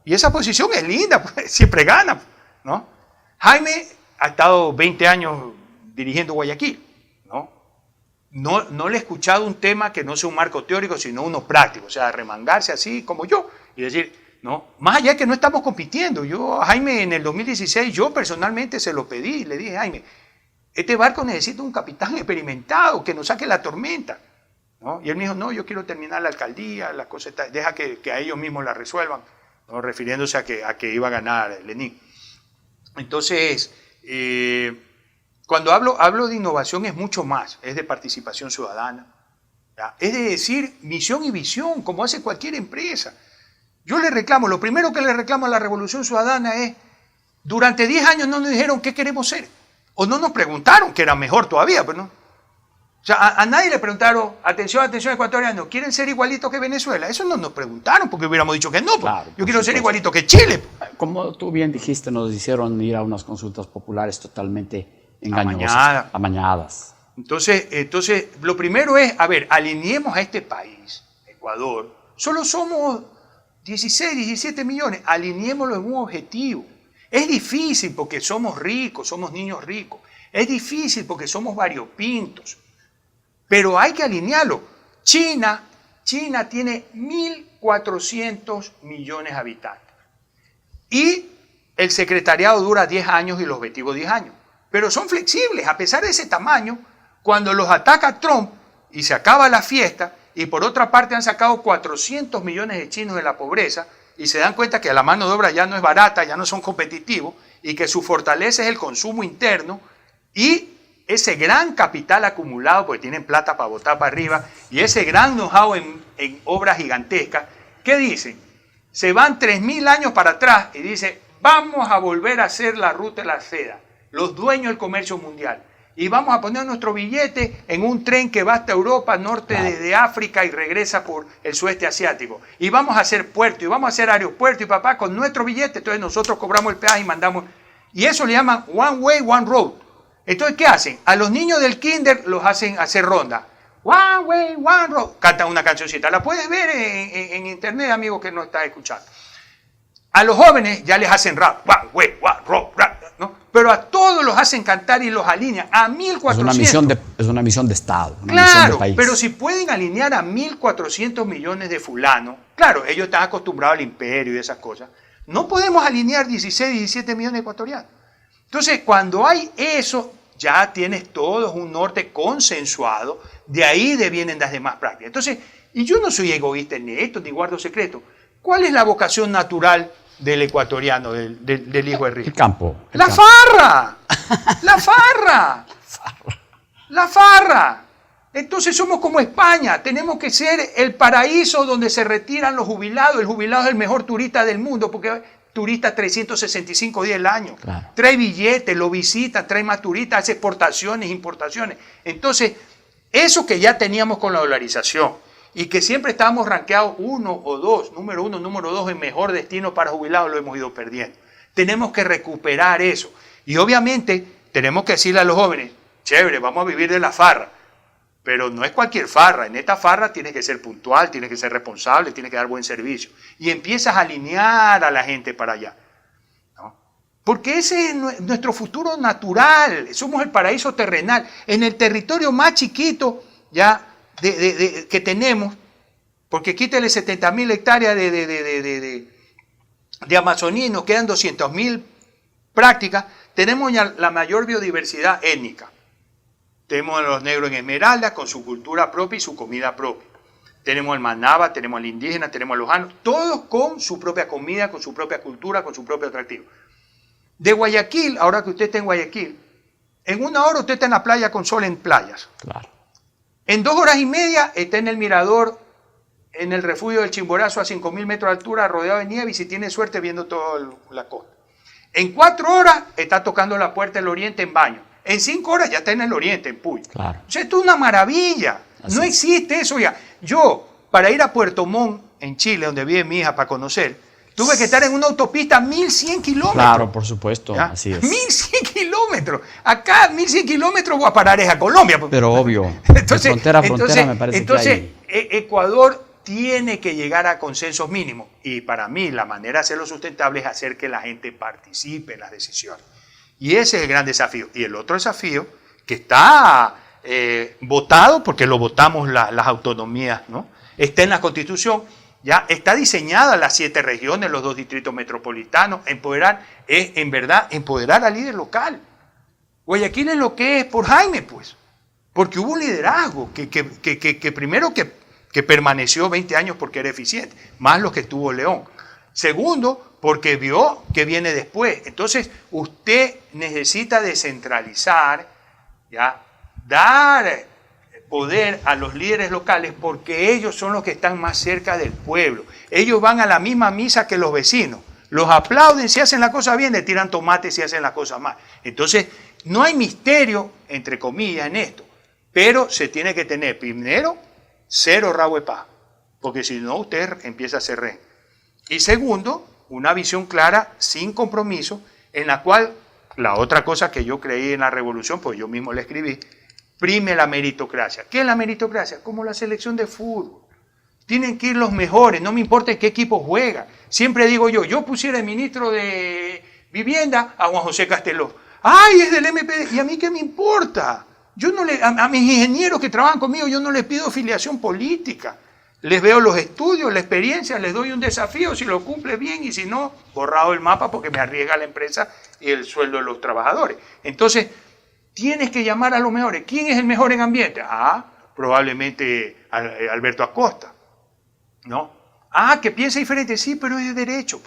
Y esa posición es linda, pues, siempre gana, ¿no? Jaime ha estado 20 años dirigiendo Guayaquil, ¿no? No le he escuchado un tema que no sea un marco teórico, sino uno práctico, o sea, remangarse así como yo y decir, no, más allá de que no estamos compitiendo. Yo a Jaime en el 2016, yo personalmente se lo pedí, le dije, Jaime, este barco necesita un capitán experimentado que nos saque la tormenta, ¿no? Y él me dijo, no, yo quiero terminar la alcaldía, las cosas, deja que a ellos mismos la resuelvan, ¿no? Refiriéndose a que iba a ganar Lenín. Entonces, cuando hablo de innovación es mucho más, es de participación ciudadana, ¿ya? Es de decir misión y visión, como hace cualquier empresa. Yo le reclamo, lo primero que le reclamo a la Revolución Ciudadana es, durante 10 años no nos dijeron qué queremos ser, o no nos preguntaron, que era mejor todavía, pero no. O sea, a nadie le preguntaron, atención ecuatorianos, ¿quieren ser igualitos que Venezuela? Eso no nos preguntaron, porque hubiéramos dicho que no. Claro, yo quiero ser igualito que Chile. Como tú bien dijiste, nos hicieron ir a unas consultas populares totalmente engañosas, amañadas. Entonces, lo primero es, a ver, alineemos a este país, Ecuador, solo somos 16, 17 millones, alineémoslo en un objetivo. Es difícil porque somos ricos, somos niños ricos, es difícil porque somos variopintos, pero hay que alinearlo. China tiene 1.400 millones de habitantes y el secretariado dura 10 años y los objetivos 10 años. Pero son flexibles, a pesar de ese tamaño, cuando los ataca Trump y se acaba la fiesta, y por otra parte han sacado 400 millones de chinos de la pobreza, y se dan cuenta que la mano de obra ya no es barata, ya no son competitivos, y que su fortaleza es el consumo interno, y ese gran capital acumulado, porque tienen plata para botar para arriba, y ese gran know-how en obras gigantescas, ¿qué dicen? Se van 3.000 años para atrás y dicen, vamos a volver a hacer la ruta de la seda, los dueños del comercio mundial, y vamos a poner nuestro billete en un tren que va hasta Europa, norte de África y regresa por el sudeste asiático, y vamos a hacer puerto, y vamos a hacer aeropuerto, y papá, con nuestro billete, entonces nosotros cobramos el peaje y mandamos, y eso le llaman One Way, One Road. Entonces, ¿qué hacen? A los niños del kinder los hacen hacer ronda. One way, one road. Cantan una cancioncita. La puedes ver en internet, amigo que no está escuchando. A los jóvenes ya les hacen rap. One way, one road, rap, ¿no? Pero a todos los hacen cantar y los alinean a 1.400. Es una misión de Estado. Una claro, misión de país. pero si pueden alinear a 1.400 millones de fulanos, claro, ellos están acostumbrados al imperio y esas cosas. No podemos alinear 16, 17 millones de ecuatorianos. Entonces, cuando hay eso, ya tienes todos un norte consensuado, de ahí devienen las demás prácticas. Entonces, y yo no soy egoísta en esto, ni guardo secreto. ¿Cuál es la vocación natural del ecuatoriano, del hijo de rico? El campo. ¡La farra! ¡La farra! ¡La farra! Entonces somos como España, tenemos que ser el paraíso donde se retiran los jubilados. El jubilado es el mejor turista del mundo, porque turista 365 días al año. Claro. Trae billetes, lo visita, trae más turistas, hace exportaciones, importaciones. Entonces, eso que ya teníamos con la dolarización y que siempre estábamos rankeados 1 o 2, número 1, número 2 en mejor destino para jubilados, lo hemos ido perdiendo. Tenemos que recuperar eso. Y obviamente tenemos que decirle a los jóvenes, chévere, vamos a vivir de la farra. Pero no es cualquier farra. En esta farra tienes que ser puntual, tienes que ser responsable, tienes que dar buen servicio. Y empiezas a alinear a la gente para allá, ¿no? Porque ese es nuestro futuro natural. Somos el paraíso terrenal. En el territorio más chiquito ya que tenemos, porque quítale 70.000 hectáreas de Amazonía y nos quedan 200.000 prácticas, tenemos ya la mayor biodiversidad étnica. Tenemos a los negros en Esmeralda con su cultura propia y su comida propia. Tenemos al manaba, tenemos al indígena, tenemos a los janos, todos con su propia comida, con su propia cultura, con su propio atractivo. De Guayaquil, ahora que usted está en Guayaquil, en 1 hora usted está en la playa con sol en playas. Claro. En 2 horas y media está en el mirador, en el refugio del Chimborazo a 5.000 metros de altura, rodeado de nieve y si tiene suerte viendo toda la costa. En 4 horas está tocando la puerta del oriente en baño. En 5 horas ya está en el oriente, en Puy. Claro. O sea, esto es una maravilla. No existe eso ya. Yo, para ir a Puerto Montt, en Chile, donde vive mi hija, para conocer, tuve que estar en una autopista 1.100 kilómetros. Claro, por supuesto, ¿ya? así es. 1.100 kilómetros. Acá, 1.100 kilómetros voy a parar es a Colombia. Pero obvio, entonces, de frontera a frontera me parece que hay... Ecuador tiene que llegar a consensos mínimos. Y para mí, la manera de hacerlo sustentable es hacer que la gente participe en las decisiones. Y ese es el gran desafío. Y el otro desafío, que está votado, porque lo votamos las autonomías, ¿no? Está en la Constitución, ya está diseñada las 7 regiones, los 2 distritos metropolitanos. Empoderar es, en verdad, empoderar al líder local. Guayaquil es lo que es por Jaime, pues. Porque hubo un liderazgo que primero que permaneció 20 años porque era eficiente, más lo que tuvo León. Segundo, porque vio que viene después. Entonces, usted necesita descentralizar, ¿ya? Dar poder a los líderes locales porque ellos son los que están más cerca del pueblo. Ellos van a la misma misa que los vecinos. Los aplauden si hacen la cosa bien, le tiran tomates si hacen la cosa mal. Entonces, no hay misterio, entre comillas, en esto. Pero se tiene que tener, primero, 0 rabo de paja. Porque si no, usted empieza a ser rehén. Y segundo, una visión clara, sin compromiso, en la cual, la otra cosa que yo creí en la revolución, pues yo mismo la escribí, prime la meritocracia. ¿Qué es la meritocracia? Como la selección de fútbol. Tienen que ir los mejores, no me importa en qué equipo juega. Siempre digo yo pusiera el ministro de Vivienda a Juan José Casteló. ¡Ay, es del MPD! ¿Y a mí qué me importa? Yo no a mis ingenieros que trabajan conmigo, yo no les pido filiación política. Les veo los estudios, la experiencia, les doy un desafío, si lo cumple bien y si no, borrado el mapa porque me arriesga la empresa y el sueldo de los trabajadores. Entonces, tienes que llamar a los mejores. ¿Quién es el mejor en ambiente? Probablemente Alberto Acosta, ¿no? Que piensa diferente, sí, pero es de derecho.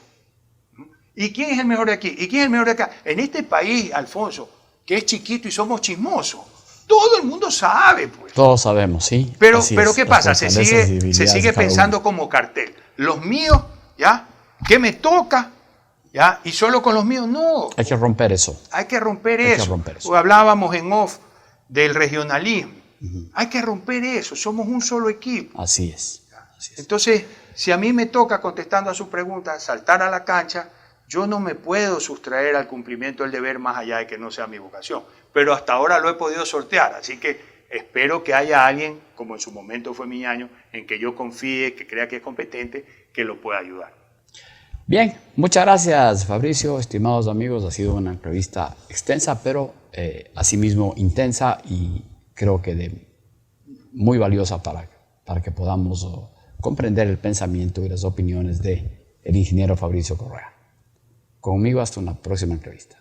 ¿Y quién es el mejor de aquí? ¿Y quién es el mejor de acá? En este país, Alfonso, que es chiquito y somos chismosos, todo el mundo sabe, pues. Todos sabemos, sí. Pero ¿qué pasa? Se sigue pensando como cartel. Los míos, ¿ya? ¿Qué me toca? ¿Ya? Y solo con los míos, no. Hay que romper eso. Hay que romper eso. Hablábamos en off del regionalismo. Hay que romper eso. Somos un solo equipo. Así es. Entonces, si a mí me toca, contestando a su pregunta, saltar a la cancha, yo no me puedo sustraer al cumplimiento del deber más allá de que no sea mi vocación. pero hasta ahora lo he podido sortear. Así que espero que haya alguien, como en su momento fue Miñaño, en que yo confíe, que crea que es competente, que lo pueda ayudar. Bien, muchas gracias Fabricio, estimados amigos, ha sido una entrevista extensa, pero asimismo intensa y creo que muy valiosa para que podamos comprender el pensamiento y las opiniones del ingeniero Fabricio Correa. Conmigo hasta una próxima entrevista.